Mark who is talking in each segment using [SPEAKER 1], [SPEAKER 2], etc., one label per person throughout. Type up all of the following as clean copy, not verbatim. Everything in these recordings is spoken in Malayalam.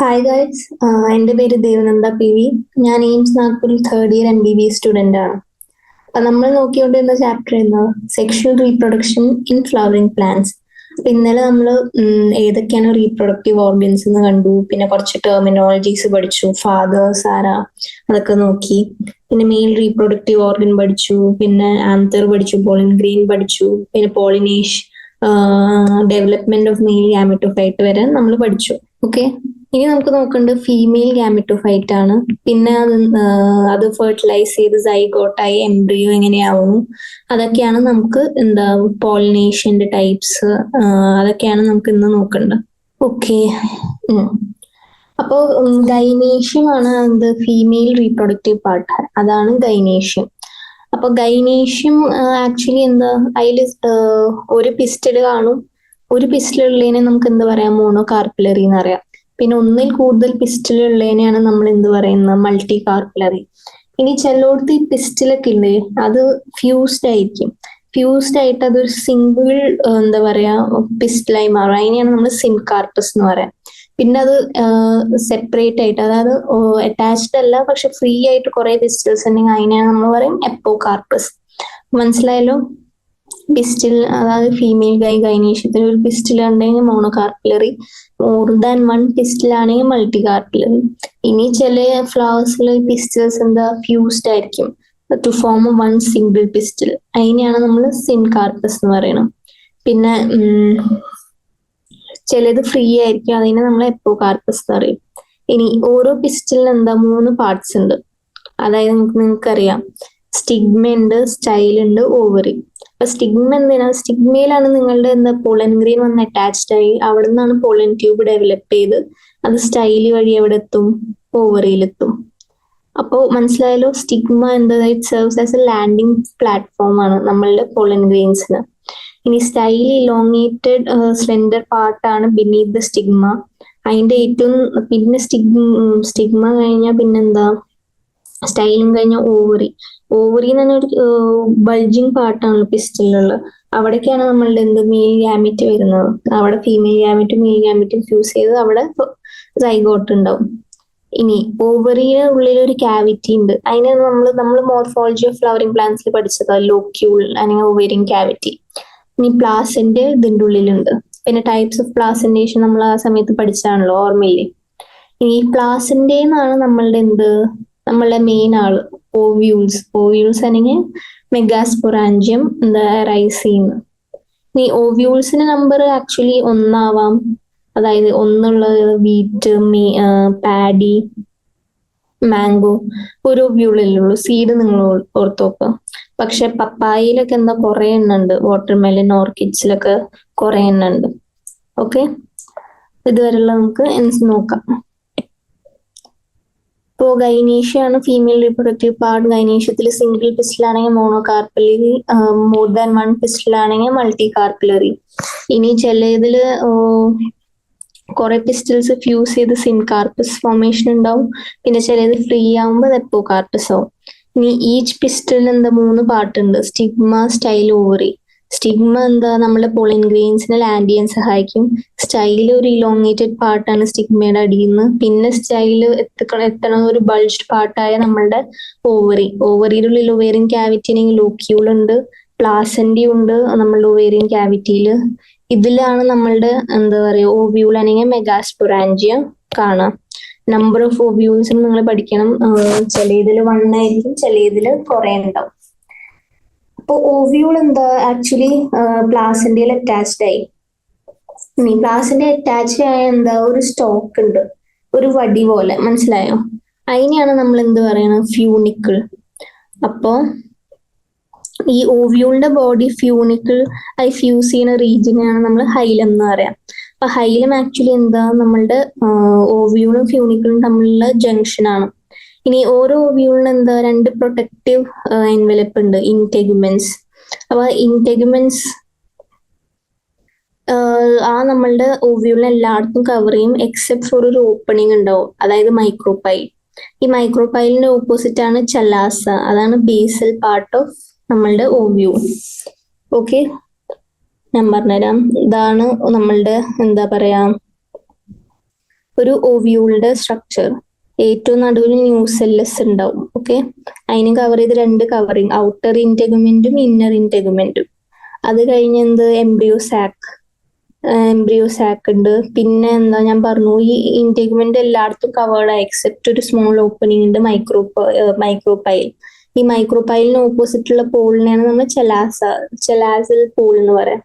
[SPEAKER 1] ഹായ് ഗൈസ്, എൻ്റെ പേര് ദേവനന്ദ PV. ഞാൻ എയിംസ് നാഗ്പൂരിൽ തേർഡ് ഇയർ MBBS സ്റ്റുഡൻ്റ് ആണ്. അപ്പം നമ്മൾ നോക്കിക്കൊണ്ടിരുന്ന ചാപ്റ്റർ ഇന്ന് sexual reproduction in flowering plants. അപ്പം ഇന്നലെ നമ്മൾ ഏതൊക്കെയാണ് റീപ്രൊഡക്റ്റീവ് ഓർഗൻസ് എന്ന് കണ്ടു, പിന്നെ കുറച്ച് ടെർമിനോളജീസ് പഠിച്ചു, ഫാദേഴ്സ് ആരാ അതൊക്കെ നോക്കി, പിന്നെ മെയിൽ റീപ്രൊഡക്റ്റീവ് ഓർഗൻ പഠിച്ചു, പിന്നെ ആന്തർ പഠിച്ചു, പോളിൻ ഗ്രെയിൻ പഠിച്ചു, പിന്നെ പോളിനേഷൻ, ഡെവലപ്മെന്റ് ഓഫ് മെയിൽ ഗാമെറ്റോഫൈറ്റ് വരെ നമ്മൾ പഠിച്ചു. ഓക്കെ, ഇനി നമുക്ക് നോക്കേണ്ടത് ഫീമെയിൽ ഗാമെറ്റോഫൈറ്റ് ആണ്. പിന്നെ അത് ഫെർട്ടിലൈസ് ചെയ്ത് സൈഗോട്ടായി എംബ്രിയോ എങ്ങനെയാവുന്നു, അതൊക്കെയാണ് നമുക്ക് പോളിനേഷന്റെ ടൈപ്സ്, അതൊക്കെയാണ് നമുക്ക് ഇന്ന് നോക്കേണ്ടത്. ഓക്കെ, അപ്പോൾ ഗൈനേഷ്യം ആണ് ഫീമെയിൽ റീപ്രൊഡക്റ്റീവ് പാർട്ട്, അതാണ് ഗൈനേഷ്യം. അപ്പൊ ഗൈനേഷ്യം ആക്ച്വലി അതിൽ ഒരു പിസ്റ്റൽ കാണും. ഒരു പിസ്റ്റൽ ഉള്ളതിനെ നമുക്ക് എന്ത് പറയാം, മോണോകാർപ്പിലറി എന്ന് പറയാം. പിന്നെ ഒന്നിൽ കൂടുതൽ പിസ്റ്റൽ ഉള്ളതിനെയാണ് നമ്മൾ എന്ത് പറയുന്നത്, മൾട്ടി കാർപ്പിലറി. ഇനി ചിലയിടത്ത് ഈ പിസ്റ്റലൊക്കെ ഇല്ലേ, അത് ഫ്യൂസ്ഡ് ആയിരിക്കും. ഫ്യൂസ്ഡ് ആയിട്ട് അതൊരു സിംഗിൾ പിസ്റ്റലായി മാറും. അതിനെയാണ് നമ്മൾ സിൻകാർപ്പസ് എന്ന് പറയാം. പിന്നെ അത് സെപ്പറേറ്റ് ആയിട്ട്, അതായത് അറ്റാച്ച്ഡ് അല്ല പക്ഷെ ഫ്രീ ആയിട്ട് കുറെ പിസ്റ്റൽസ് ഉണ്ടെങ്കിൽ അതിനെയാണ് നമ്മൾ പറയും എപ്പോകാർപ്പസ്. മനസ്സിലായല്ലോ? പിസ്റ്റിൽ, അതായത് ഫീമെയിൽ ഗൈനേഷ്യത്തിൽ ഒരു പിസ്റ്റിൽ ഉണ്ടെങ്കിൽ monocarpellary, more than one pistil ആണെങ്കിൽ മൾട്ടി കാർപ്പിലറി. ഇനി ചില ഫ്ലവേഴ്സിൽ പിസ്റ്റൽസ് ഫ്യൂസ്ഡ് ആയിരിക്കും to form one single pistil, അതിനെയാണ് നമ്മൾ സിൻകാർപ്പസ് എന്ന് പറയണം. പിന്നെ ചിലത് ഫ്രീ ആയിരിക്കും, അതിനെ നമ്മൾ എപ്പോകാർപ്പസ് എന്ന് പറയും. ഇനി ഓരോ പിസ്റ്റലിന് 3 പാർട്സ് ഉണ്ട്. അതായത് നിങ്ങൾക്കറിയാം, സ്റ്റിഗ്മ ഉണ്ട്, സ്റ്റൈൽ ഉണ്ട്, ഓവറി. അപ്പൊ സ്റ്റിഗ്മ എന്തിനാ? സ്റ്റിഗ്മയിലാണ് നിങ്ങളുടെ പോളൻ ഗ്രെയിൻ വന്ന് അറ്റാച്ച്ഡ് ആയി അവിടെ നിന്നാണ് പോളൻ ട്യൂബ് ഡെവലപ്പ് ചെയ്ത് അത് സ്റ്റൈല് വഴി എവിടെ എത്തും, ഓവറിയിലെത്തും. അപ്പോൾ മനസ്സിലായല്ലോ, stigma it serves as A landing platform ആണ് നമ്മളുടെ പോളൻ ഗ്രെയിൻസിന്. ഇനി സ്റ്റൈൽ ഇലോങ്ങേറ്റഡ് സ്ലെൻഡർ പാർട്ടാണ് ബിനീത് ദ സ്റ്റിഗ്മ. അതിന്റെ ഏറ്റവും പിന്നെ സ്റ്റിഗ്മ കഴിഞ്ഞാൽ പിന്നെന്താ, സ്റ്റൈലിംഗ് കഴിഞ്ഞ ഓവറി. ഓവറി എന്ന് പറഞ്ഞ ഒരു ബൾജിങ് പാർട്ടാണ് പിസ്റ്റലിലുള്ള. അവിടേക്കാണ് നമ്മളുടെ മെയിൽ ഗാമിറ്റ് വരുന്നത്. അവിടെ ഫീമെയിൽ ഗാമിറ്റും മെയിൽ ഗാമിറ്റും ഫ്യൂസ് ചെയ്ത് അവിടെ സൈഗോട്ട് ഉണ്ടാവും. ഇനി ഓവറിയുടെ ഉള്ളിൽ ഒരു ക്യാവിറ്റി ഉണ്ട്. അതിനെ നമ്മൾ മോർഫോളജി ഓഫ് ഫ്ലവറിംഗ് പ്ലാന്റ്സിൽ പഠിച്ചത് ലോക്യൂൾ അല്ലെങ്കിൽ ഓവേറിയൻ ക്യാവിറ്റി. ഇനി പ്ലാസന്റ് ഇതിന്റെ ഉള്ളിലുണ്ട്. പിന്നെ ടൈപ്സ് ഓഫ് പ്ലാസന്റേഷൻ നമ്മൾ ആ സമയത്ത് പഠിച്ചതാണല്ലോ, ഓർമ്മയില്ലേ? ഇനി പ്ലാസന്റേന്നാണ് നമ്മളുടെ മെയിൻ ആള് ഓവ്യൂൾസ് അല്ലെങ്കിൽ മെഗാസ്പൊറാഞ്ചിയം റൈസീന്ന്. ഇനി ഓവ്യൂൾസിന്റെ നമ്പർ ആക്ച്വലി 1 ആവാം. അതായത് 1 വീറ്റ്, പാഡി, മാംഗോ ഒരു ഓവ്യൂളല്ലേ സീഡ് നിങ്ങൾ ഓർത്ത് നോക്കുക. പക്ഷെ പപ്പായയിലൊക്കെ കുറെ എണ്ണുണ്ട്, വാട്ടർമെലൻ, ഓർക്കിഡ്സിലൊക്കെ കുറെ എണ്ണുണ്ട്. ഓക്കെ, ഇതുവരെയുള്ള നമുക്ക് നോക്കാം. ഇപ്പോൾ ഗൈനേഷ്യാണ് ഫീമെയിൽ റീപ്രൊഡക്റ്റീവ് പാർട്ട്. ഗൈനേഷ്യത്തിൽ സിംഗിൾ പിസ്റ്റലാണെങ്കിൽ മോണോകാർപ്പിലറി, മോർ ദാൻ വൺ പിസ്റ്റലാണെങ്കിൽ മൾട്ടി കാർപ്പിലറി. ഇനി ചിലതില് കുറെ പിസ്റ്റൽസ് ഫ്യൂസ് ചെയ്ത് സിൻകാർപ്പസ് ഫോർമേഷൻ ഉണ്ടാവും. പിന്നെ ചിലത് ഫ്രീ ആവുമ്പോൾ എപ്പോകാർപ്പസ് ആവും. ഇനി ഈച്ച് പിസ്റ്റലിന് 3 പാർട്ട് ഉണ്ട്, സ്റ്റിഗ്മ, സ്റ്റൈൽ, ഓവറി. സ്റ്റിഗ്മ നമ്മുടെ പോളൻ ഗ്രെയിൻസിനെ ലാൻഡ് ചെയ്യാൻ സഹായിക്കും. സ്റ്റൈൽ ഒരു ഇലോങ്ങേറ്റഡ് പാർട്ടാണ് സ്റ്റിഗ്മയുടെ അടിയിൽ നിന്ന്. പിന്നെ സ്റ്റൈൽ എത്തണ ഒരു ബൾജ്ഡ് പാർട്ടായ നമ്മളുടെ ഓവറിയുടെ ഉള്ളിൽ ഓവേറിയൻ ക്യാവിറ്റി ആണെങ്കിൽ ലോക്യൂൾ ഉണ്ട്, പ്ലാസന്റി ഉണ്ട് നമ്മളുടെ ഓവേറിയൻ ക്യാവിറ്റിയിൽ. ഇതിലാണ് നമ്മളുടെ ഓവ്യൂൾ അല്ലെങ്കിൽ മെഗാസ്പൊറാഞ്ചിയ കാണാം. നമ്പർ ഓഫ് ഓവ്യൂൾസ് നിങ്ങൾ പഠിക്കണം. ചില ഇതിൽ 1 ആയിരിക്കും, ചില ഇതിൽ കുറെ ഉണ്ടാവും. അപ്പൊ ഓവ്യൂൾ ആക്ച്വലി പ്ലാസന്റയിൽ അറ്റാച്ച്ഡ് ആയി. പ്ലാസന്റ അറ്റാച്ച് ആയ ഒരു സ്റ്റോക്ക് ഉണ്ട്, ഒരു വടി പോലെ, മനസ്സിലായോ? അതിനെയാണ് നമ്മൾ പറയണത്, ഫ്യൂണിക്കിൾ. അപ്പോ ഈ ഓവ്യൂളിന്റെ ബോഡി ഫ്യൂണിക്കിൾ ആയി ഫ്യൂസ് ചെയ്യുന്ന റീജിയനാണ് നമ്മൾ ഹൈലം എന്ന് പറയാം. അപ്പൊ ഹൈലം ആക്ച്വലി നമ്മളുടെ ഓവ്യൂളും ഫ്യൂണിക്കിളും തമ്മിലുള്ള ജംഗ്ഷൻ ആണ്. ഇനി ഓരോ ഓവ്യൂളിന് 2 പ്രൊട്ടക്റ്റീവ് എൻവലപ്പ് ഉണ്ട്, ഇൻടെഗുമെന്റ്സ്. അപ്പൊ ഇൻടെഗുമെന്റ്സ് നമ്മളുടെ ഓവ്യൂളിനെ എല്ലായിടത്തും കവർ ചെയ്യും എക്സെപ്റ്റ് ഫോർ ഒരു ഓപ്പണിംഗ് ഉണ്ടാവും, അതായത് മൈക്രോപൈൽ. ഈ മൈക്രോപൈലിന്റെ ഓപ്പോസിറ്റ് ആണ് ചലാസ, അതാണ് ബേസൽ പാർട്ട് ഓഫ് നമ്മളുടെ ഓവ്യൂൾ. ഓക്കെ, ഞാൻ പറഞ്ഞുതരാം. ഇതാണ് നമ്മളുടെ ഒരു ഓവ്യൂളിന്റെ സ്ട്രക്ചർ. ഏറ്റവും നടുവിൽ ന്യൂസെല്ലസ് ഉണ്ടാവും. ഓക്കെ, അതിന് കവർ ചെയ്ത് രണ്ട് കവറിങ്, ഔട്ടർ ഇന്റഗുമെന്റും ഇന്നർ ഇന്റഗുമെന്റും. അത് കഴിഞ്ഞ് എന്ത് എംബ്രിയോ സാക്ക് ഉണ്ട്. പിന്നെ എന്താ ഞാൻ പറഞ്ഞു, ഈ ഇന്റഗുമെന്റ് എല്ലായിടത്തും കവേർഡ് ആയി എക്സെപ്റ്റ് ഒരു സ്മോൾ ഓപ്പണിംഗ് ഉണ്ട്, മൈക്രോപൈൽ. ഈ മൈക്രോപൈലിന് ഓപ്പോസിറ്റ് ഉള്ള പോളിനെയാണ് നമ്മൾ ചെലാസൽ പോൾ എന്ന് പറയാം.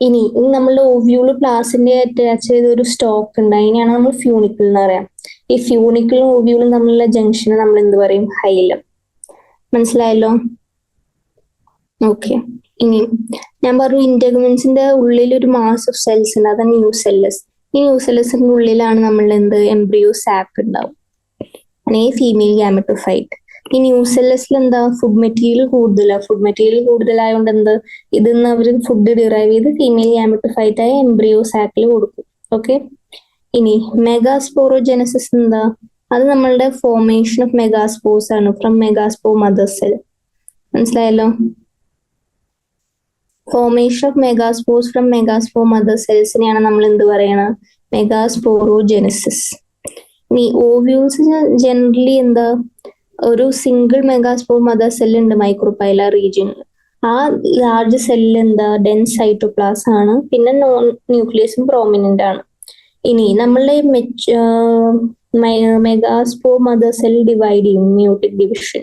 [SPEAKER 1] ഇനി നമ്മളുടെ ഓവ്യൂള് പ്ലാസിന്റെ അറ്റാച്ച് ചെയ്ത ഒരു സ്റ്റോക്ക് ഉണ്ട്, അതിനെയാണ് നമ്മൾ ഫ്യൂണിക്കിൾ എന്ന് പറയാം. ഈ ഫ്യൂണിക്കിളും ഓവ്യൂളും തമ്മിലുള്ള ജംഗ്ഷന് നമ്മൾ എന്ത് പറയും? ഹൈലം. മനസ്സിലായല്ലോ? ഓക്കെ. ഇനി ഞാൻ പറഞ്ഞു ഇന്റഗുമെന്റ്സിന്റെ ഉള്ളിൽ ഒരു മാസ് ഓഫ് സെൽസ് ഉണ്ട്, അതാണ് ന്യൂസെല്ലസ്. ഈ ന്യൂസെല്ലസിന്റെ ഉള്ളിലാണ് നമ്മളുടെ എംബ്രിയോ സാക്ക് ഉണ്ടാവും, ഫീമെയിൽ ഗാമറ്റോഫൈറ്റ്. ഈ ന്യൂസെല്ലസിൽ എന്താ ഫുഡ് മെറ്റീരിയൽ കൂടുതലായതുകൊണ്ട് എന്ത് ഇതിന്ന് അവർ ഫുഡ് ഡിറൈവ് ചെയ്ത് ഫീമെയിൽ ഗാമറ്റോഫൈറ്റ് ആയ എംബ്രിയോ സാക്കിൽ കൊടുക്കും. ഓക്കെ. ഇനി മെഗാസ്പോറോജെനസിസ് എന്താ? അത് നമ്മളുടെ ഫോർമേഷൻ ഓഫ് മെഗാസ്പോർസ് ആണ് ഫ്രം മെഗാസ്പോർ മദർ സെൽ. മനസ്സിലായല്ലോ? Formation of megaspores from megaspore mother സെൽസിനെയാണ് നമ്മൾ എന്ത് പറയണ? മെഗാസ്പോറോജെനസിസ്. ഇനി ഓവ്യൂൾസ് ജനറലി എന്താ, ഒരു സിംഗിൾ മെഗാസ്പോർ മദർ സെൽ ഉണ്ട് മൈക്രോപൈലർ റീജിയനിൽ. ആ ലാർജ് സെല്ലിൽ എന്താ ഡെൻസ് സൈറ്റോപ്ലാസ് ആണ്, പിന്നെ നോൺ ന്യൂക്ലിയസും പ്രോമിനന്റ് ആണ്. ഇനി നമ്മളുടെ മെഗാസ്പോർ മദർ സെൽ ഡിവൈഡ് ചെയ്യും, മിയോട്ടിക് ഡിവിഷൻ.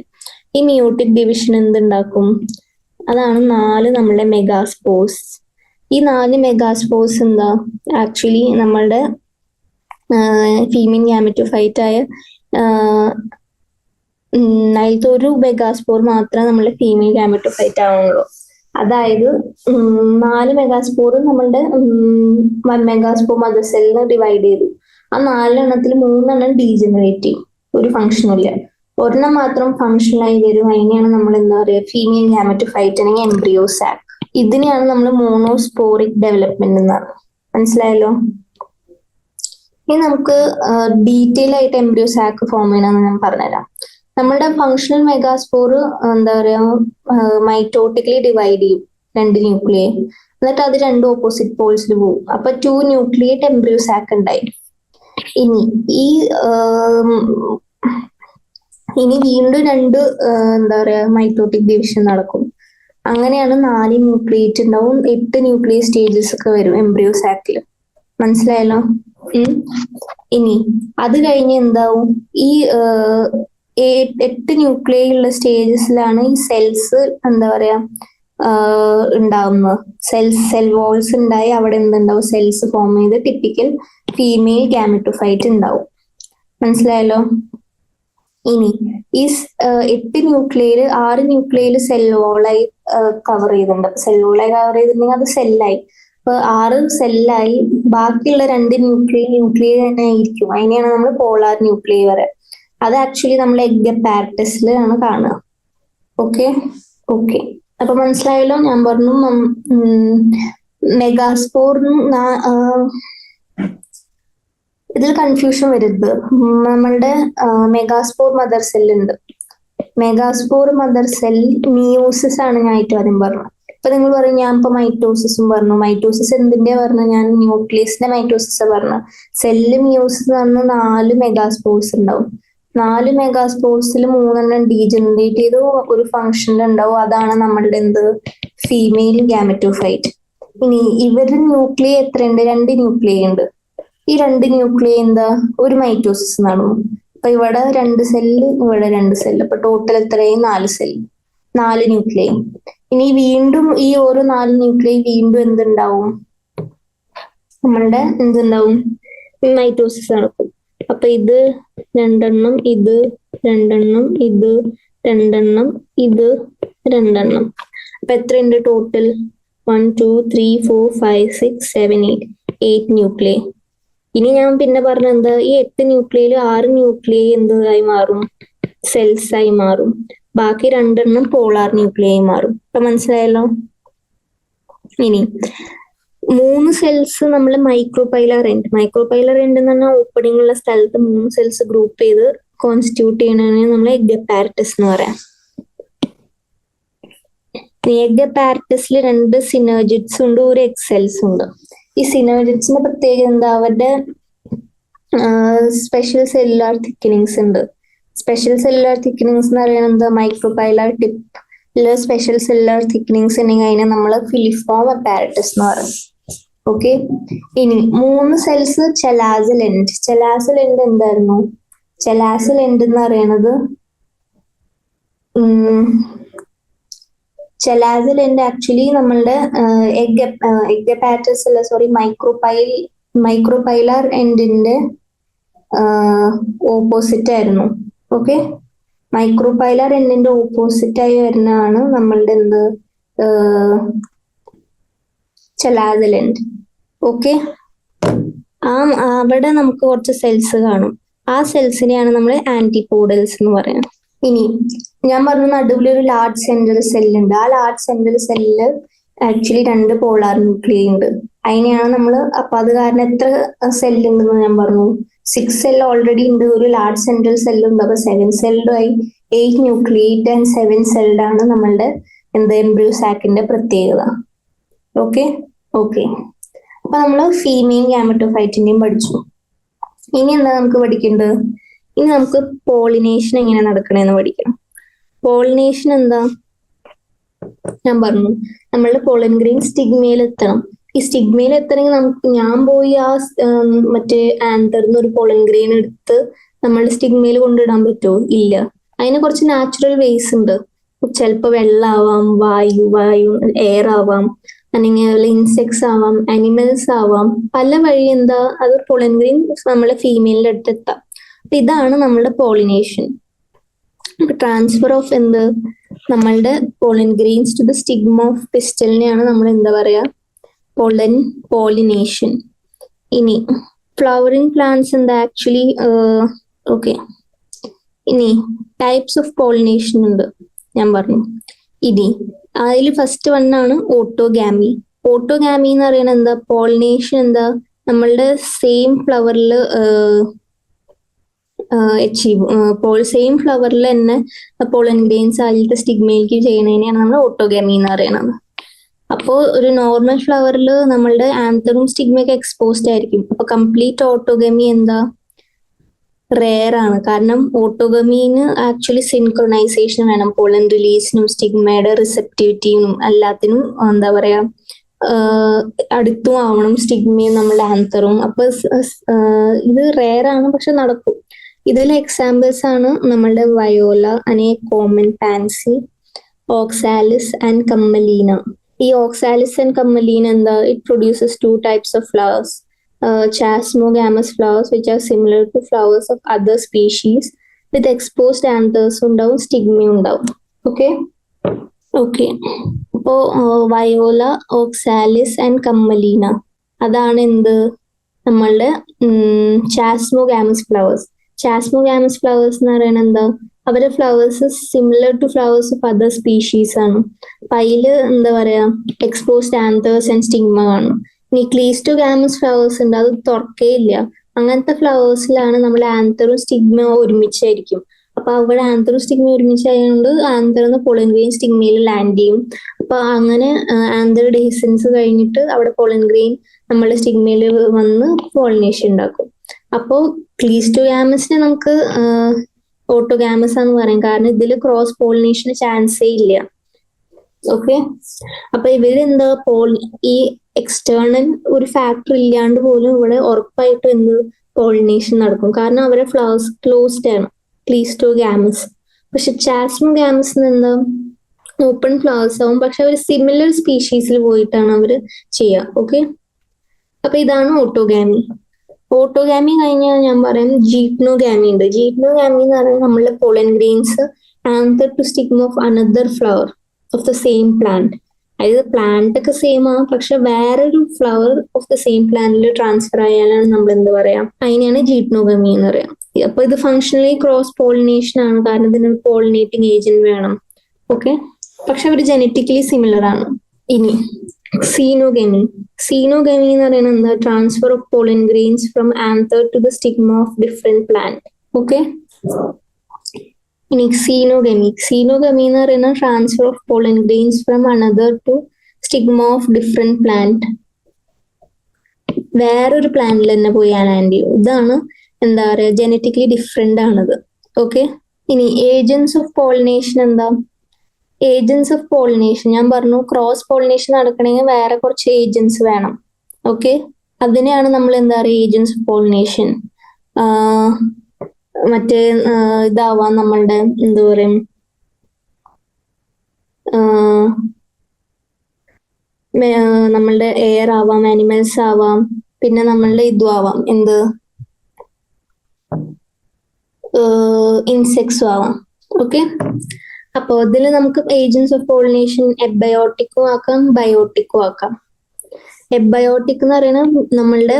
[SPEAKER 1] ഈ മിയോട്ടിക് ഡിവിഷൻ എന്തുണ്ടാക്കും? അതാണ് 4 നമ്മളുടെ മെഗാസ്പോർസ്. ഈ 4 മെഗാസ്പോർസ് എന്താ ആക്ച്വലി നമ്മളുടെ ഫീമെയിൽ ഗാമറ്റോഫൈറ്റ് ആയ അതിലത്തെ ഒരു മെഗാസ്പോർ മാത്രമേ നമ്മളെ ഫീമെയിൽ ഗാമറ്റോഫൈറ്റ് ആവുള്ളൂ. അതായത് 4 മെഗാസ്പോർ നമ്മളുടെ 1 മെഗാസ്പോർ മദർ സെല്ലിനെ ഡിവൈഡ് ചെയ്തു. ആ 4 എണ്ണത്തിൽ 3 എണ്ണം ഡീജനറേറ്റീവ്, ഒരു ഫംഗ്ഷനും ഇല്ല. ഒരെണ്ണം മാത്രം ഫംഗ്ഷനായി വരും, അതിനെയാണ് നമ്മൾ എന്താ പറയുക? ഫീമെയിൽ ഗാമറ്റോഫൈറ്റ് അല്ലെങ്കിൽ എംബ്രിയോ സാക്ക്. ഇതിനെയാണ് നമ്മൾ മോണോസ്പോറിക് ഡെവലപ്മെന്റ് എന്ന് പറയുന്നത്. മനസ്സിലായല്ലോ? ഇനി നമുക്ക് ഡീറ്റെയിൽ ആയിട്ട് എംബ്രിയോ സാക്ക് ഫോം ചെയ്യണമെന്ന് ഞാൻ പറഞ്ഞുതരാം. നമ്മുടെ ഫങ്ഷണൽ മെഗാസ്പോർ എന്താ പറയാ, മൈറ്റോട്ടിക്കലി ഡിവൈഡ് ചെയ്യും 2 ന്യൂക്ലിയെ, എന്നിട്ട് അത് 2 ഓപ്പോസിറ്റ് പോൾസിൽ പോകും. അപ്പൊ 2 ന്യൂക്ലിയേറ്റ് എംബ്രിയോ സാക്ക് ഉണ്ടായി. ഇനി വീണ്ടും 2 എന്താ പറയാ മൈറ്റോട്ടിക് ഡിവിഷൻ നടക്കും. അങ്ങനെയാണ് 4 ന്യൂക്ലിയേറ്റ് ഉണ്ടാവും, 8 ന്യൂക്ലിയർ സ്റ്റേജസ് ഒക്കെ വരും എംബ്രിയോ സാക്കിൽ. മനസ്സിലായല്ലോ? ഇനി അത് കഴിഞ്ഞ് എന്താവും, ഈ 8 ന്യൂക്ലിയർ ഉള്ള സ്റ്റേജസിലാണ് ഈ സെൽസ് എന്താ പറയാ ഉണ്ടാവുന്നത്. സെൽ വോൾസ് ഉണ്ടായി അവിടെ എന്തുണ്ടാവും? സെൽസ് ഫോം ചെയ്ത് ടിപ്പിക്കൽ ഫീമെയിൽ ഗാമറ്റോഫൈറ്റ് ഉണ്ടാവും. മനസ്സിലായല്ലോ? ഇനി ഈ 8 ന്യൂക്ലിയർ 6 ന്യൂക്ലിയർ സെൽ വോളായി കവർ ചെയ്തിട്ടുണ്ട്. സെൽ വോളായി കവർ ചെയ്തിട്ടുണ്ടെങ്കിൽ അത് സെല്ലായി. അപ്പൊ 6 സെല്ലായി, ബാക്കിയുള്ള 2 ന്യൂക്ലിയർ തന്നെ ആയിരിക്കും. അതിനെയാണ് നമ്മൾ പോളാർ ന്യൂക്ലിയർ പറയാം. അത് ആക്ച്വലി നമ്മൾ എഗ് അപ്പാരറ്റസിലാണ് കാണുക. ഓക്കെ. അപ്പൊ മനസ്സിലായല്ലോ? ഞാൻ പറഞ്ഞു മെഗാസ്പോറിനും ഇതിൽ കൺഫ്യൂഷൻ വരരുത്. നമ്മളുടെ മെഗാസ്പോർ മദർ സെൽ ഉണ്ട്. മെഗാസ്പോർ മദർ സെൽ മിയോസിസ് ആണ് ഞാൻ ഏറ്റവും ആദ്യം പറഞ്ഞത്. ഇപ്പൊ നിങ്ങൾ പറയും ഞാൻ ഇപ്പൊ മൈറ്റോസിസും പറഞ്ഞു. മൈറ്റോസിസ് എന്തിന്റെ പറഞ്ഞു? ഞാൻ ന്യൂക്ലിയസിന്റെ മൈറ്റോസിസ് പറഞ്ഞു. സെല്ല് മിയോസിസ് പറഞ്ഞ 4 മെഗാസ്പോർസ് ഉണ്ടാവും. 4 മെഗാസ്പോർസിൽ 3 എണ്ണം ഡീജനറേറ്റ് ചെയ്ത് ഒരു ഫംഗ്ഷനിൽ ഉണ്ടാവും. അതാണ് നമ്മളുടെ ഫീമെയിൽ ഗാമറ്റോഫൈറ്റ്. ഇനി ഇവരുടെ ന്യൂക്ലിയ എത്രയുണ്ട്? 2 ന്യൂക്ലിയ ഉണ്ട്. ഈ 2 ന്യൂക്ലിയ എന്താ ഒരു മൈറ്റോസിസ് നടന്നു. അപ്പൊ ഇവിടെ 2 സെല്ല്, ഇവിടെ 2 സെല്ല്. അപ്പൊ ടോട്ടൽ എത്രയും 4 സെല്ല്, 4 ന്യൂക്ലിയ. ഇനി വീണ്ടും ഈ ഓരോ 4 ന്യൂക്ലിയ വീണ്ടും എന്തുണ്ടാവും? നമ്മളുടെ എന്തുണ്ടാവും? മൈറ്റോസിസ് നടക്കും. അപ്പൊ ഇത് 2 എണ്ണം, ഇത് 2 എണ്ണം, ഇത് 2 എണ്ണം, ഇത് 2 എണ്ണം. അപ്പൊ എത്രയുണ്ട് ടോട്ടൽ? 1 2 3 4 5 6 7 8 ന്യൂക്ലിയ. ഇനി ഞാൻ പിന്നെ പറഞ്ഞ എന്താ, ഈ 8 ന്യൂക്ലിയയിൽ 6 ന്യൂക്ലിയ എന്തായി മാറും? സെൽസ് ആയി മാറും. ബാക്കി 2 എണ്ണം പോളാർ ന്യൂക്ലിയ ആയി മാറും. അപ്പൊ മനസ്സിലായല്ലോ? ഇനി 3 സെൽസ് നമ്മൾ മൈക്രോപൈലർ എൻഡ് എന്ന് പറഞ്ഞാൽ ഓപ്പണിംഗ് ഉള്ള സ്ഥലത്ത് 3 സെൽസ് ഗ്രൂപ്പ് ചെയ്ത് കോൺസ്റ്റിറ്റ്യൂട്ട് ചെയ്യണതാണ് നമ്മൾ എഗ് അപ്പാരറ്റസ് എന്ന് പറയാം. എഗ് അപ്പാരറ്റസിൽ 2 സിനർജിറ്റ്സ് ഉണ്ട്, ഒരു എഗ് സെൽസ് ഉണ്ട്. ഈ സിനർജിറ്റ്സിന്റെ പ്രത്യേകത എന്താ? അവരുടെ സ്പെഷ്യൽ സെല്ലുലാർ തിക്കനിങ്സ് ഉണ്ട്. സ്പെഷ്യൽ സെല്ലുലാർ തിക്കനിങ്സ് എന്ന് പറയുന്നത് മൈക്രോപൈലാർ ടിപ്പില് സ്പെഷ്യൽ സെല്ലുലാർ തിക്കനിങ്സ് ഉണ്ടെങ്കിൽ അതിനെ നമ്മൾ ഫിലിഫോം അപ്പാരറ്റസ് എന്ന് പറയും. ഓക്കെ, ഇനി 3 സെൽസ് ചെലാസൽ എൻഡ്. ചെലാസൽ എൻഡ് എന്തായിരുന്നു? ചെലാസൽ എൻഡ് എന്ന് പറയുന്നത് ചെലാസൽ എൻഡ് ആക്ച്വലി നമ്മളുടെ എഗ് അപ്പാരറ്റസ് അല്ല, സോറി, മൈക്രോപൈലാർ എൻഡിന്റെ ഓപ്പോസിറ്റ് ആയിരുന്നു. ഓക്കെ, മൈക്രോപൈലാർ എൻഡിന്റെ ഓപ്പോസിറ്റ് ആയി വരുന്നതാണ് നമ്മളുടെ എന്ത് ചെലാസൽ എൻഡ്. ഓക്കെ, അവിടെ നമുക്ക് കുറച്ച് സെൽസ് കാണും. ആ സെൽസിനെയാണ് നമ്മൾ ആന്റിപോഡൽസ് എന്ന് പറയുന്നത്. ഇനി ഞാൻ പറഞ്ഞ നടുവിൽ ഒരു ലാർജ് സെൻട്രൽ സെല്ലുണ്ട്. ആ ലാർജ് സെൻട്രൽ സെല്ലില് ആക്ച്വലി 2 പോളാർ ന്യൂക്ലിയ ഉണ്ട്. അതിനെയാണ് നമ്മൾ, അപ്പൊ അത് കാരണം എത്ര സെല്ലുണ്ടെന്ന് ഞാൻ പറഞ്ഞു, 6 സെൽ ഓൾറെഡി ഉണ്ട്. ഒരു ലാർജ് സെൻട്രൽ സെല്ലുണ്ട്, അപ്പൊ 7 സെല്ലുമായി 8 ന്യൂക്ലിയേറ്റ് ആൻഡ് 7 സെൽഡ് ആണ് നമ്മളുടെ എംബ്രിയോ സാക്കിന്റെ പ്രത്യേകത. ഓക്കെ ഓക്കെ, അപ്പൊ നമ്മൾ ഫീമെയിൽ ഗാമറ്റോഫൈറ്റിന്റെയും പഠിച്ചു. ഇനി എന്താ നമുക്ക് പഠിക്കേണ്ടത്? ഇനി നമുക്ക് പോളിനേഷൻ എങ്ങനെ നടക്കണേന്ന് പഠിക്കണം. പോളിനേഷൻ എന്താ ഞാൻ പറഞ്ഞു, നമ്മളുടെ പോളൻ ഗ്രെയിൻ സ്റ്റിഗ്മയിൽ എത്തണം. ഈ സ്റ്റിഗ്മയിൽ എത്തണമെങ്കിൽ നമുക്ക്, ഞാൻ പോയി ആ മറ്റേ ആന്തറിന്ന് ഒരു പോളൻ ഗ്രെയിൻ എടുത്ത് നമ്മളുടെ സ്റ്റിഗ്മയിൽ കൊണ്ടിടാൻ പറ്റുമോ? ഇല്ല. അതിന് കുറച്ച് നാച്ചുറൽ വേസ് ഉണ്ട്. ചിലപ്പോൾ വെള്ളമാവാം, വായു എയർ ആവാം, അല്ലെങ്കിൽ ഇൻസെക്ട്സ് ആവാം, അനിമൽസ് ആവാം, പല വഴി എന്താ അത് പോളൻ ഗ്രെയിൻ നമ്മളെ ഫീമെയിലിന്റെ അടുത്ത് എത്താം. അപ്പൊ ഇതാണ് നമ്മളുടെ പോളിനേഷൻ. ട്രാൻസ്ഫർ ഓഫ് എന്ത്, നമ്മളുടെ pollen grains to the stigma of പിസ്റ്റലിനെയാണ് നമ്മൾ എന്താ പറയാ, പോളിനേഷൻ. ഇനി ഫ്ലവറിംഗ് പ്ലാന്റ്സ് എന്താ ആക്ച്വലി, ഓക്കെ, ഇനി ടൈപ്സ് ഓഫ് പോളിനേഷൻ ഉണ്ട് ഞാൻ പറഞ്ഞു. ഇനി അതിൽ ഫസ്റ്റ് വണ്ണാണ് ഓട്ടോഗാമി. ഓട്ടോഗാമി എന്ന് പറയുന്നത് എന്താ, പോളിനേഷൻ എന്താ നമ്മളുടെ സെയിം ഫ്ലവറിൽ സെയിം ഫ്ലവറിൽ തന്നെ പോളൻ ഗ്രെയിൻസ് അതിലത്തെ സ്റ്റിഗ്മയിലേക്ക് ചെയ്യുന്നതിനെയാണ് നമ്മൾ ഓട്ടോഗാമി എന്ന് പറയുന്നത്. അപ്പോൾ ഒരു നോർമൽ ഫ്ലവറിൽ നമ്മളുടെ ആന്തറും സ്റ്റിഗ്മയൊക്കെ എക്സ്പോസ്ഡ് ആയിരിക്കും. അപ്പൊ കംപ്ലീറ്റ് ഓട്ടോഗമി എന്താ, റെയർ ആണ്. കാരണം ഓട്ടോഗമീന് ആക്ച്വലി സിൻക്രൊണൈസേഷൻ വേണം. പോളൻ റിലീസിനും സ്റ്റിഗ്മയുടെ റിസെപ്റ്റിവിറ്റിനും എല്ലാത്തിനും എന്താ പറയാ അടുത്തും ആവണം സ്റ്റിഗ്മയും നമ്മളുടെ ആന്തറും. അപ്പൊ ഇത് റെയർ ആണ്, പക്ഷെ നടക്കും. ഇതിലെ എക്സാമ്പിൾസ് ആണ് നമ്മളുടെ വയോല, അനെ കോമൺ പാൻസി, ഓക്സാലിസ് ആൻഡ് കമ്മലീന. ഈ ഓക്സാലിസ് ആൻഡ് കമ്മലീന എന്താ, it produces 2 types of flowers. Chasmogamous flowers which are similar to flowers of other species with exposed anthers ഉണ്ടാവും, സ്റ്റിഗ്മ ഉണ്ടാവും. ഓക്കെ ഓക്കെ, അപ്പോ വയോല, ഓക്സാലിസ് ആൻഡ് കമ്മലീന അതാണ് എന്ത് നമ്മളുടെ ചാസ്മോഗാമസ് ഫ്ലവേഴ്സ്. ചാസ്മോഗാമസ് ഫ്ലവേഴ്സ് എന്ന് പറയുന്നത് എന്താ, അവരുടെ flowers similar to flowers of other species ആണ്. അപ്പൊ അതില് എന്താ പറയാ എക്സ്പോസ്ഡ് ആന്തേഴ്സ് ആൻഡ് സ്റ്റിഗ്മ കാണും. ഇനി ക്ലീസ്റ്റോഗാമസ് ഫ്ലവേഴ്സ് ഉണ്ട്, അത് തുറക്കേയില്ല. അങ്ങനത്തെ ഫ്ലവേഴ്സിലാണ് നമ്മൾ ആന്തറും സ്റ്റിഗ്മ ഒരുമിച്ചായിരിക്കും. അപ്പൊ അവിടെ ആന്തറും സ്റ്റിഗ്മ ഒരുമിച്ചായതുകൊണ്ട് ആന്തറിന്ന് പോളൻ ഗ്രെയിൻ സ്റ്റിഗ്മയിൽ ലാൻഡ് ചെയ്യും. അപ്പൊ അങ്ങനെ ആന്തർ ഡെഹിസൻസ് കഴിഞ്ഞിട്ട് അവിടെ പോളൻ ഗ്രെയിൻ നമ്മളുടെ സ്റ്റിഗ്മയിൽ വന്ന് പോളിനേഷൻ ഉണ്ടാക്കും. അപ്പോ ക്ലീസ്റ്റോഗാമസിനെ നമുക്ക് ഓട്ടോഗാമസ് എന്ന് പറയും, കാരണം ഇതിൽ ക്രോസ് പോളിനേഷന് ചാൻസേ ഇല്ല. ഓക്കെ, അപ്പൊ ഇവരെന്താ ഈ എക്സ്റ്റേണൽ ഒരു ഫാക്ടർ ഇല്ലാണ്ട് പോലും ഇവിടെ ഉറപ്പായിട്ടും എന്ത് പോളിനേഷൻ നടക്കും, കാരണം അവരെ ഫ്ലവേഴ്സ് ക്ലോസ്ഡ് ആണ് ക്ലീസ്റ്റോഗാമസ്. പക്ഷെ ചാസ്മോഗാമസ് എന്താ ഓപ്പൺ ഫ്ലവേഴ്സ് ആവും, പക്ഷെ അവർ സിമിലർ സ്പീഷീസിൽ പോയിട്ടാണ് അവര് ചെയ്യുക. ഓക്കെ, അപ്പൊ ഇതാണ് ഓട്ടോഗാമി. ഓട്ടോഗാമി കഴിഞ്ഞാൽ ഞാൻ പറയാം ജീപ്നോഗാമി ഉണ്ട്. ജീപ്നോഗാമി എന്ന് പറയുന്നത് നമ്മളുടെ pollen grains anther to stigma of another flower of the same plant. അതായത് പ്ലാന്റ് ഒക്കെ സെയിം ആണ്, പക്ഷെ വേറൊരു ഫ്ലവർ ഓഫ് ദ സെയിം പ്ലാന്റിൽ ട്രാൻസ്ഫർ ആയാലാണ് നമ്മൾ എന്ത് പറയാം, അതിനെയാണ് ജീപ്നോഗമി എന്ന് പറയാം. അപ്പൊ ഇത് ഫങ്ഷണലി ക്രോസ് പോളിനേഷൻ ആണ്, കാരണം ഇതിന് പോളിനേറ്റിംഗ് ഏജന്റ് വേണം. ഓക്കെ, പക്ഷെ അവർ ജനറ്റിക്കലി സിമിലർ ആണ്. ഇനി സീനോഗമി. സീനോഗമി എന്ന് പറയുന്നത് എന്താ, transfer of pollen grains from anther to the stigma of different plant. Okay, ഇനി xenogamy. Xenogamy എന്ന് പറയുന്ന transfer of pollen grains from another to stigma of different plant. വേറൊരു പ്ലാന്റിൽ തന്നെ പോയി ലാൻഡ് ചെയ്യും. ഇതാണ് എന്താ പറയാ ജനറ്റിക്കലി ഡിഫറെന്റ് ആണത്. ഓക്കെ. ഇനി ഏജൻസ് ഓഫ് പോളിനേഷൻ എന്താ? ഏജൻസ് ഓഫ് പോളിനേഷൻ ഞാൻ പറഞ്ഞു, ക്രോസ് പോളിനേഷൻ നടക്കണമെങ്കിൽ വേറെ കുറച്ച് ഏജൻസ് വേണം. ഓക്കെ. അതിനെയാണ് നമ്മൾ എന്താ പറയുക ഏജൻസ് ഓഫ് പോളിനേഷൻ. മറ്റേ ഇതാവാം നമ്മളുടെ എന്താ പറയും നമ്മളുടെ എയർ ആവാം, ആനിമൽസ് ആവാം, പിന്നെ നമ്മളുടെ ഇതും ആവാം, എന്ത് ഇൻസെക്ട്സും ആവാം. ഓക്കെ. അപ്പൊ ഇതിൽ നമുക്ക് ഏജൻസ് ഓഫ് പോളിനേഷൻ എബയോട്ടിക്കും ആക്കാം, ബയോട്ടിക്കും ആക്കാം. എബയോട്ടിക് എന്ന് പറയുന്നത് നമ്മളുടെ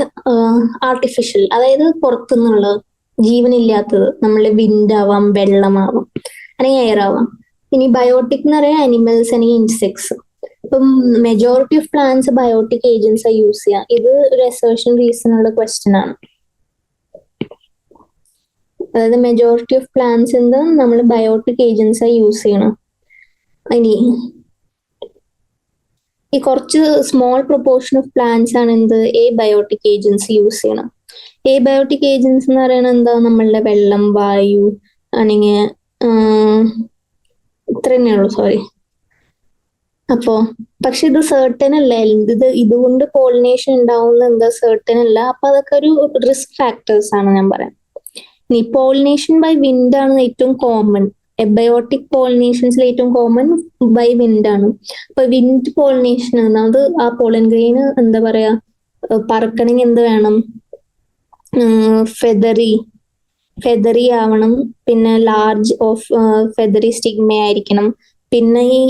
[SPEAKER 1] ആർട്ടിഫിഷ്യൽ, അതായത് പുറത്തുനിന്നുള്ളത്, ജീവനില്ലാത്തത്, നമ്മളുടെ വിൻഡ് ആവാം, വെള്ളമാവാം, അല്ലെങ്കിൽ എയർ ആവാം. ഇനി ബയോട്ടിക് എന്ന് പറയുന്നത് അനിമൽസ് അല്ലെങ്കിൽ ഇൻസെക്ട്സ്. ഇപ്പം majority of plants biotic agents use ചെയ്യാം. ഇത് ഒരു അസേർഷൻ റീസൺ ഉള്ള ക്വസ്റ്റ്യൻ ആണ്. അതായത് മെജോറിറ്റി ഓഫ് പ്ലാന്റ്സ് എന്ത് നമ്മൾ ബയോട്ടിക് ഏജൻസ് യൂസ് ചെയ്യണം. ഇനി ഈ കുറച്ച് സ്മോൾ പ്രൊപ്പോർഷൻ ഓഫ് പ്ലാന്റ്സ് ആണ് എന്ത് ബയോട്ടിക് ഏജൻസ് യൂസ് ചെയ്യണം. ബയോട്ടിക് ഏജൻസ് എന്ന് പറയുന്നത് എന്താ? നമ്മളുടെ വെള്ളം, വായു ആണെങ്കിൽ ഇത്ര തന്നെയുള്ളൂ. സോറി. അപ്പോ പക്ഷെ ഇത് സർട്ടൻ അല്ല. ഇതുകൊണ്ട് പോളിനേഷൻ ഉണ്ടാവുന്ന എന്താ സർട്ടൻ അല്ല. അപ്പൊ അതൊക്കെ ഒരു റിസ്ക് ഫാക്ടേഴ്സ് ആണ് ഞാൻ പറയാം. ഇനി പോളിനേഷൻ ബൈ വിൻഡ് ആണ് ഏറ്റവും കോമൺ. എബയോട്ടിക് പോളിനേഷൻസിൽ ഏറ്റവും കോമൺ ബൈ വിൻഡ് ആണ്. അപ്പൊ വിൻഡ് പോളിനേഷൻ ആണ് അത്. ആ പോളൻ ഗ്രെയിൻ എന്താ പറയാ പറക്കണമെങ്കിൽ എന്ത് വേണം? ഫെദറി ആവണം, പിന്നെ ലാർജ് ഓഫ് ഫെദറി സ്റ്റിഗ്മ ആയിരിക്കണം, പിന്നെ ഈ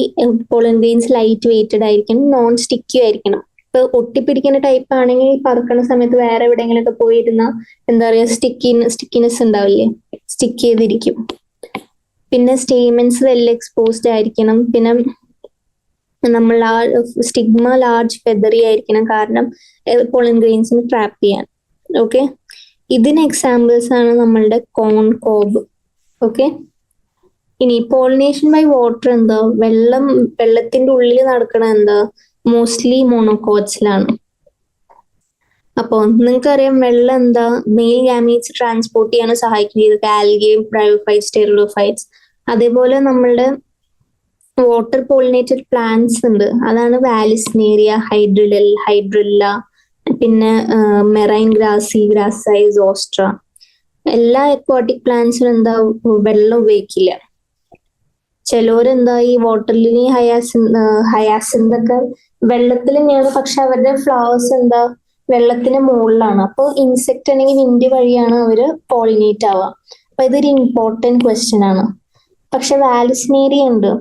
[SPEAKER 1] പോളൻ ഗ്രെയിൻസ് ലൈറ്റ് വെയ്റ്റഡ് ആയിരിക്കണം, നോൺ സ്റ്റിക്കി ആയിരിക്കണം. ഇപ്പൊ ഒട്ടിപ്പിടിക്കുന്ന ടൈപ്പ് ആണെങ്കിൽ പറക്കുന്ന സമയത്ത് വേറെ എവിടെയെങ്കിലും ഒക്കെ പോയിരുന്ന എന്താ പറയാ സ്റ്റിക്കിനെസ് ഉണ്ടാവില്ലേ, സ്റ്റിക്ക് ചെയ്തിരിക്കും. പിന്നെ സ്റ്റേമെൻസ് വെൽ എക്സ്പോസ്ഡ് ആയിരിക്കണം. പിന്നെ നമ്മൾ ആ സ്റ്റിഗ്മ ലാർജ് ഫെദറി ആയിരിക്കണം, കാരണം പോളൻ ഗ്രെയിൻസിന് ട്രാപ്പ് ചെയ്യാൻ. ഓക്കെ. ഇതിന് എക്സാമ്പിൾസ് ആണ് നമ്മളുടെ കോൺ കോബ്. ഓക്കെ. ഇനി പോളിനേഷൻ ബൈ വാട്ടർ എന്താ? വെള്ളത്തിന്റെ ഉള്ളിൽ നടക്കണ എന്താ? മോസ്റ്റ്ലി മോണോകോട്സിലാണ്. അപ്പോ നിങ്ങൾക്കറിയാം വെള്ളം എന്താ മെയിൽ ഗാമീറ്റ്സ് ട്രാൻസ്പോർട്ട് ചെയ്യാൻ സഹായിക്കുന്നത് ആൽഗെ, ബ്രയോഫൈറ്റ്സ്, ടെറിഡോഫൈറ്റ്സ്. അതേപോലെ നമ്മളുടെ വാട്ടർ പോളിനേറ്റഡ് പ്ലാന്റ്സ് ഉണ്ട്. അതാണ് വാലിസ്നേറിയ, ഹൈഡ്രില്ല, പിന്നെ മെറൈൻ ഗ്രാസി, ഗ്രാസൈ, സോസ്ട്ര. എല്ലാ അക്വാട്ടിക് പ്ലാന്റ്സിനും എന്താ വെള്ളം ഉപയോഗിക്കില്ല. ചിലവരെന്താ ഈ വാട്ടർ ലിലി, ഹയാസിന്ത് ഒക്കെ വെള്ളത്തിൽ തന്നെയാണ്, പക്ഷെ അവരുടെ ഫ്ലവേഴ്സ് എന്താ വെള്ളത്തിന് മുകളിലാണ്. അപ്പോൾ ഇൻസെക്ട് അല്ലെങ്കിൽ വിൻഡ് വഴിയാണ് അവര് പോളിനേറ്റ് ആവുക. അപ്പൊ ഇതൊരു ഇമ്പോർട്ടന്റ് ക്വസ്റ്റ്യൻ ആണ്. പക്ഷെ വാലിസ്നേറിയ ഉണ്ട്.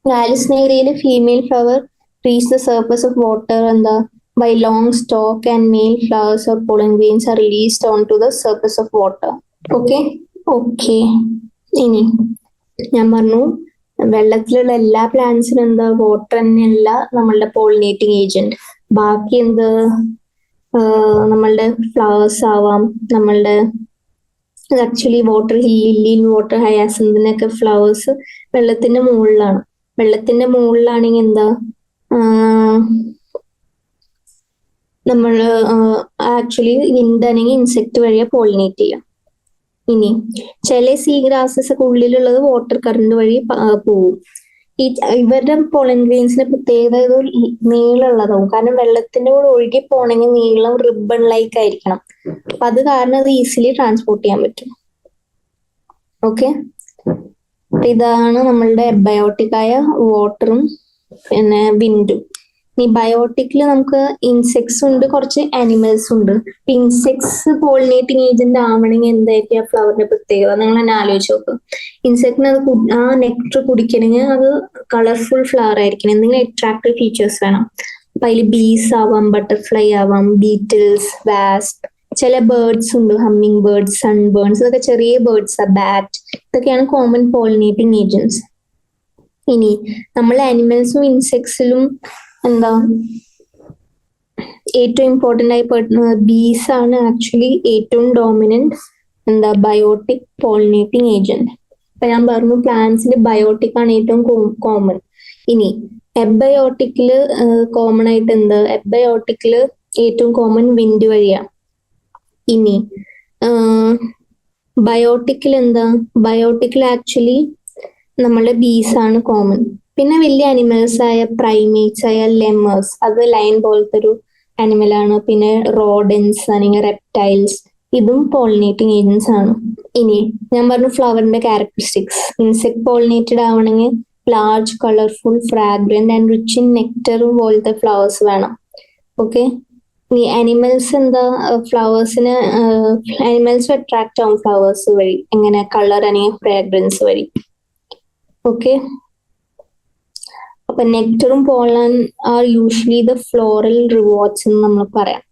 [SPEAKER 1] വാലിസ്നേറിയയിൽ female flower reach the surface of water എന്താ by long stalk and male flowers or pollen grains are released onto the surface of water. Okay. ഇനി ഞാൻ പറഞ്ഞു വെള്ളത്തിലുള്ള എല്ലാ പ്ലാന്റ്സിനും എന്താ വാട്ടർ തന്നെയല്ല നമ്മളുടെ പോളിനേറ്റിംഗ് ഏജന്റ്. ബാക്കി എന്ത് നമ്മളുടെ ഫ്ലവേഴ്സ് ആവാം, നമ്മളുടെ ആക്ച്വലി വാട്ടർ ലില്ലി, വാട്ടർ ഹയാസിന്തിനൊക്കെ ഫ്ലവേഴ്സ് വെള്ളത്തിന്റെ മുകളിലാണ്. വെള്ളത്തിന്റെ മുകളിലാണെങ്കിൽ എന്താ നമ്മൾ ആക്ച്വലി വിൻഡ് അല്ലെങ്കിൽ ഇൻസെക്ട് വഴിയാ പോളിനേറ്റ് ചെയ്യാം. ഇനി ചില സീ ഗ്രാസസ് ഒക്കെ ഉള്ളിലുള്ളത് വാട്ടർ കറന്റ് വഴി പോവും. ഇവരുടെ പോളൻ ഗ്രെയിൻസിന്റെ പ്രത്യേകത നീളമുള്ളതാവും. കാരണം വെള്ളത്തിന്റെ കൂടെ ഒഴുകി പോണെങ്കിൽ നീളം റിബൺ ലൈക്ക് ആയിരിക്കണം. അപ്പൊ അത് കാരണം അത് ഈസിലി ട്രാൻസ്പോർട്ട് ചെയ്യാൻ പറ്റും. ഓക്കെ. ഇതാണ് നമ്മളുടെ എബയോട്ടിക് ആയ വാട്ടറും പിന്നെ വിൻഡും. ഈ ബയോട്ടിക്കിൽ നമുക്ക് ഇൻസെക്ട്സ് ഉണ്ട്, കുറച്ച് ആനിമൽസ് ഉണ്ട്. ഇൻസെക്ട്സ് പോളിനേറ്റിംഗ് ഏജന്റ് ആവണമെങ്കിൽ എന്തായിരിക്കും ഫ്ലവറിന്റെ പ്രത്യേകത? നിങ്ങൾ തന്നെ ആലോചിച്ച് നോക്കും. ഇൻസെക്ടിന് അത് ആ നെക്ടർ കുടിക്കണമെങ്കിൽ അത് കളർഫുൾ ഫ്ലവർ ആയിരിക്കണം, എന്തെങ്കിലും അട്രാക്റ്റീവ് ഫീച്ചേഴ്സ് വേണം. അപ്പൊ അതിൽ ബീസ് ആവാം, ബട്ടർഫ്ലൈ ആവാം, ബീറ്റിൽസ്, വാസ്പ്. ചില ബേർഡ്സ് ഉണ്ട്, ഹമ്മിങ് ബേർഡ്സ്, സൺബേൺസ്, ഇതൊക്കെ ചെറിയ ബേർഡ്സ്, ബാറ്റ്. ഇതൊക്കെയാണ് കോമൺ പോളിനേറ്റിംഗ് ഏജന്റ്സ്. ഇനി നമ്മൾ ആനിമൽസും ഇൻസെക്ട്സിലും എന്താ ഏറ്റവും ഇമ്പോർട്ടന്റ് ആയി ബീസ് ആണ് ആക്ച്വലി ഏറ്റവും ഡോമിനന്റ് എന്താ ബയോട്ടിക് പോളിനേറ്റിംഗ് ഏജന്റ്. അപ്പൊ ഞാൻ പറഞ്ഞു പ്ലാന്റ്സിൽ ബയോട്ടിക് ആണ് ഏറ്റവും കോമൺ. ഇനി എബയോട്ടിക്കില് കോമൺ ആയിട്ട് എന്താ? എബയോട്ടിക്കില് ഏറ്റവും കോമൺ വിൻഡ് വഴിയാണ്. ഇനി ബയോട്ടിക്കിൽ എന്താ? ബയോട്ടിക്കിൽ ആക്ച്വലി നമ്മളുടെ ബീസ് ആണ് കോമൺ. പിന്നെ വലിയ അനിമൽസ് ആയ പ്രൈമേറ്റ്സ് ആയ ലെമേഴ്സ്, അത് ലയൺ പോലത്തെ ഒരു അനിമൽ ആണ്. പിന്നെ റോഡൻസ് അല്ലെങ്കിൽ റെപ്റ്റൈൽസ്, ഇതും പോളിനേറ്റിംഗ് ഏജൻസ് ആണ്. ഇനി ഞാൻ പറഞ്ഞു ഫ്ലവറിന്റെ ക്യാരക്ടറിസ്റ്റിക്സ്. ഇൻസെക്ട് പോളിനേറ്റഡ് ആവണമെങ്കിൽ large, colourful, fragrant and rich in nectar പോലത്തെ ഫ്ലവേഴ്സ് വേണം. ഓക്കെ. ഈ അനിമൽസ് എന്താ? ഫ്ലവേഴ്സിന് അനിമൽസ് അട്രാക്ട് ആവും ഫ്ലവേഴ്സ് വഴി. എങ്ങനെ? കളർ അല്ലെങ്കിൽ ഫ്രാഗ്രൻസ് വഴി. ഓക്കെ. അപ്പൊ നെക്ടറും pollen are usually the floral rewards എന്ന് നമ്മൾ പറയാം.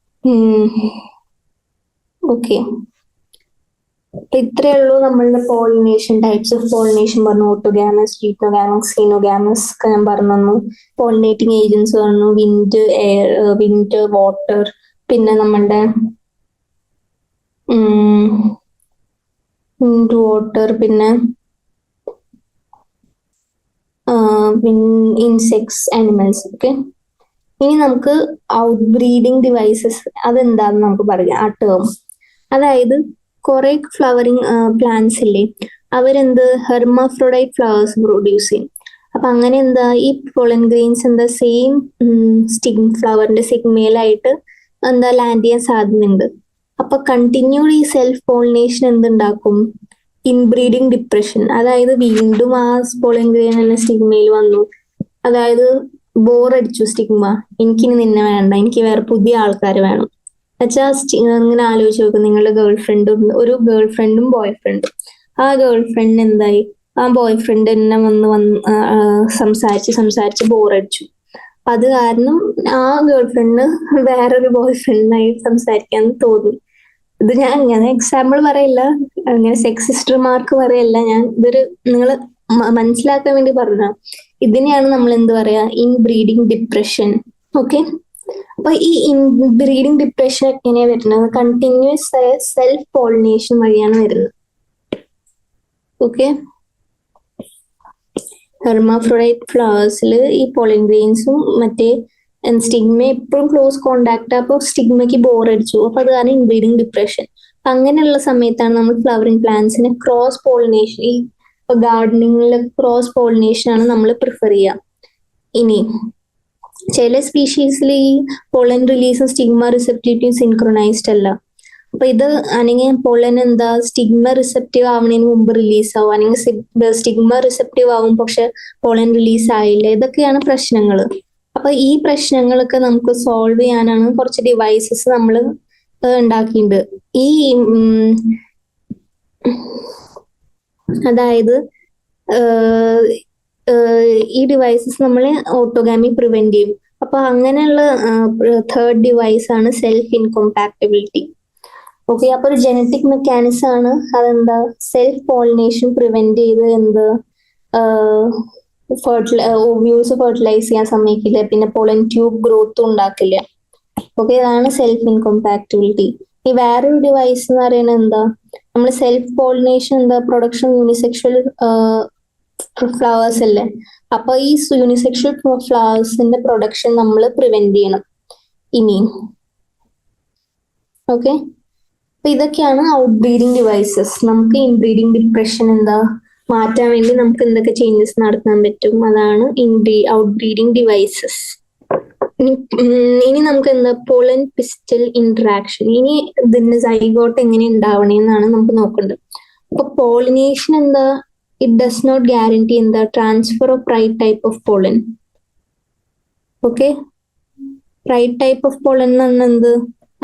[SPEAKER 1] ഓക്കെ. അപ്പൊ ഇത്രയേ ഉള്ളൂ നമ്മളുടെ പോളിനേഷൻ ടൈപ്സ് ഓഫ് പോളിനേഷൻ പറഞ്ഞു. ഓട്ടോഗാമസ്, ജീറ്റോഗാമസ്, സീനോഗാമസ് ഒക്കെ ഞാൻ പറഞ്ഞു. പോളിനേറ്റിംഗ് ഏജൻസ് പറഞ്ഞു. വിൻഡ്, എയർ, വിൻഡ്, വാട്ടർ, പിന്നെ നമ്മളുടെ വിൻഡ്, വാട്ടർ, പിന്നെ ഇൻസെക്ട്സ്, ആനിമൽസ്. ഓക്കെ. ഇനി നമുക്ക് ഔട്ട് ബ്രീഡിങ് ഡിവൈസസ് അതെന്താന്ന് നമുക്ക് പറയാം, ആ ടേം. അതായത് കുറെ ഫ്ലവറിങ് പ്ലാന്റ്സ് ഇല്ലേ, അവരെന്ത് ഹെർമാഫ്രോഡൈറ്റ് ഫ്ലവേഴ്സ് പ്രൊഡ്യൂസ് ചെയ്യും. അപ്പൊ അങ്ങനെ എന്താ, ഈ പോളൻ ഗ്രെയിൻസ് എന്താ സെയിം ഫ്ലവറിന്റെ സിഗ്മയിലായിട്ട് എന്താ ലാൻഡ് ചെയ്യാൻ സാധ്യതയുണ്ട്. അപ്പൊ കണ്ടിന്യൂഡ് ഈ സെൽഫ് പോളിനേഷൻ എന്തുണ്ടാക്കും? Inbreeding depression. അതായത് വീണ്ടും ആ പോളൻ ഗ്രെയിൻ തന്നെ സ്റ്റിഗ്മയിൽ വന്നു. അതായത് ബോറടിച്ചു സ്റ്റിഗ്മ, എനിക്കിനി നിന്നെ വേണ്ട, എനിക്ക് വേറെ പുതിയ ആൾക്കാർ വേണം. എന്നുവെച്ചാൽ ഇങ്ങനെ ആലോചിച്ച് നോക്കും, നിങ്ങളുടെ ഒരു ഗേൾ ഫ്രണ്ടും ബോയ് ഫ്രണ്ടും. ആ ഗേൾ ഫ്രണ്ട് എന്തായി, ആ ബോയ് ഫ്രണ്ട് തന്നെ വന്ന് സംസാരിച്ച് ബോറടിച്ചു. അത് കാരണം ആ ഗേൾ ഫ്രണ്ടിന് വേറൊരു ബോയ് ഫ്രണ്ടിനായി സംസാരിക്കാൻ തോന്നി. ഇത് ഞാൻ അങ്ങനെ എക്സാമ്പിൾ പറയില്ല, അങ്ങനെ സെക്സിസ്റ്റർമാർക്ക് പറയല്ല, ഞാൻ ഇതൊരു നിങ്ങൾ മനസ്സിലാക്കാൻ വേണ്ടി പറഞ്ഞ. ഇതിനെയാണ് നമ്മൾ എന്ത് പറയാ, ഇൻബ്രീഡിങ് ഡിപ്രഷൻ. ഓക്കെ. അപ്പൊ ഈ ഇൻബ്രീഡിങ് ഡിപ്രഷൻ എങ്ങനെയാ വരുന്നത്? കണ്ടിന്യൂസ് ആയ സെൽഫ് പോളിനേഷൻ വഴിയാണ് വരുന്നത്. ഓക്കെ. ഹെർമാഫ്രോഡൈറ്റ് ഫ്ലവേഴ്സിൽ ഈ പോളൻ ഗ്രെയിൻസും മറ്റേ സ്റ്റിഗ്മ എപ്പോഴും ക്ലോസ് കോണ്ടാക്ട്. അപ്പോൾ സ്റ്റിഗ്മയ്ക്ക് ബോറടിച്ചു, അപ്പൊ അത് കാരണം ഇൻബ്രീഡിങ് ഡിപ്രഷൻ. അങ്ങനെയുള്ള സമയത്താണ് നമ്മൾ ഫ്ലവറിങ് പ്ലാന്റ്സിന് ക്രോസ് പോളിനേഷൻ, ഈ ഗാർഡനിങ്ങിൽ ക്രോസ് പോളിനേഷൻ ആണ് നമ്മൾ പ്രിഫർ ചെയ്യുക. ഇനി ചില സ്പീഷീസിൽ ഈ പോളൻ റിലീസും സ്റ്റിഗ്മ റിസെപ്റ്റിവിറ്റിയും സിൻക്രൊണൈസ്ഡ് അല്ല. അപ്പൊ ഇത് അല്ലെങ്കിൽ പോളൻ എന്താ സ്റ്റിഗ്മ റിസെപ്റ്റീവ് ആവുന്നതിന് മുമ്പ് റിലീസ് ആവും, അല്ലെങ്കിൽ സ്റ്റിഗ്മ റിസെപ്റ്റീവ് ആവും പക്ഷെ പോളൻ റിലീസ് ആയില്ല. ഇതൊക്കെയാണ് പ്രശ്നങ്ങൾ. അപ്പൊ ഈ പ്രശ്നങ്ങളൊക്കെ നമുക്ക് സോൾവ് ചെയ്യാനാണ് കുറച്ച് ഡിവൈസസ് നമ്മൾ ഉണ്ടാക്കിയിട്ടുണ്ട്. ഈ അതായത് ഈ ഡിവൈസസ് നമ്മൾ ഓട്ടോഗാമി പ്രിവെന്റ് ചെയ്യും. അപ്പൊ അങ്ങനെയുള്ള തേർഡ് ഡിവൈസ് ആണ് സെൽഫ് ഇൻകോമ്പാക്റ്റബിലിറ്റി. ഓക്കെ. അപ്പൊ ഒരു ജനറ്റിക് മെക്കാനിസം ആണ്. അതെന്താ? സെൽഫ് പോളിനേഷൻ പ്രിവെന്റ് ചെയ്ത് എന്ത് ഓവ്യൂൾസ് ഫെർട്ടിലൈസ് ചെയ്യാൻ സമ്മതിക്കില്ല, പിന്നെ പോളൻ ട്യൂബ് ഗ്രോത്ത് ഉണ്ടാക്കില്ല. ഓക്കെ. അതാണ് സെൽഫ് ഇൻകോമ്പാക്റ്റബിലിറ്റി. ഈ വേറൊരു ഡിവൈസ് എന്ന് പറയുന്നത് എന്താ, നമ്മൾ സെൽഫ് പോളിനേഷൻ എന്താ പ്രൊഡക്ഷൻ യൂണിസെക്ഷൽ ഫ്ലവേഴ്സ് അല്ലേ. അപ്പൊ ഈ യൂണിസെക്ഷൽ ഫ്ലവേഴ്സിന്റെ പ്രൊഡക്ഷൻ നമ്മൾ പ്രിവെന്റ് ചെയ്യണം. ഇനി ഓക്കെ. അപ്പൊ ഇതൊക്കെയാണ് ഔട്ട് ബ്രീഡിങ് ഡിവൈസസ്. നമുക്ക് ഇൻബ്രീഡിങ് ഡിപ്രഷൻ എന്താ മാറ്റാൻ വേണ്ടി നമുക്ക് എന്തൊക്കെ ചേഞ്ചസ് നടത്താൻ പറ്റും, അതാണ് ഔട്ട് ബ്രീഡിങ് ഡിവൈസസ്. ഇനി നമുക്ക് എന്താ പോളൻ പിസ്റ്റൽ ഇന്ററാക്ഷൻ. ഇനി ഇതിന്റെ സൈഗോട്ട് എങ്ങനെ ഉണ്ടാവണേന്നാണ് നമുക്ക് നോക്കേണ്ടത്. അപ്പൊ പോളിനേഷൻ എന്താ, ഇറ്റ് ഡസ് നോട്ട് ഗ്യാരണ്ടി എന്താ transfer of right type of pollen. Okay. Right type of pollen എന്ന് പറഞ്ഞാൽ എന്ത്,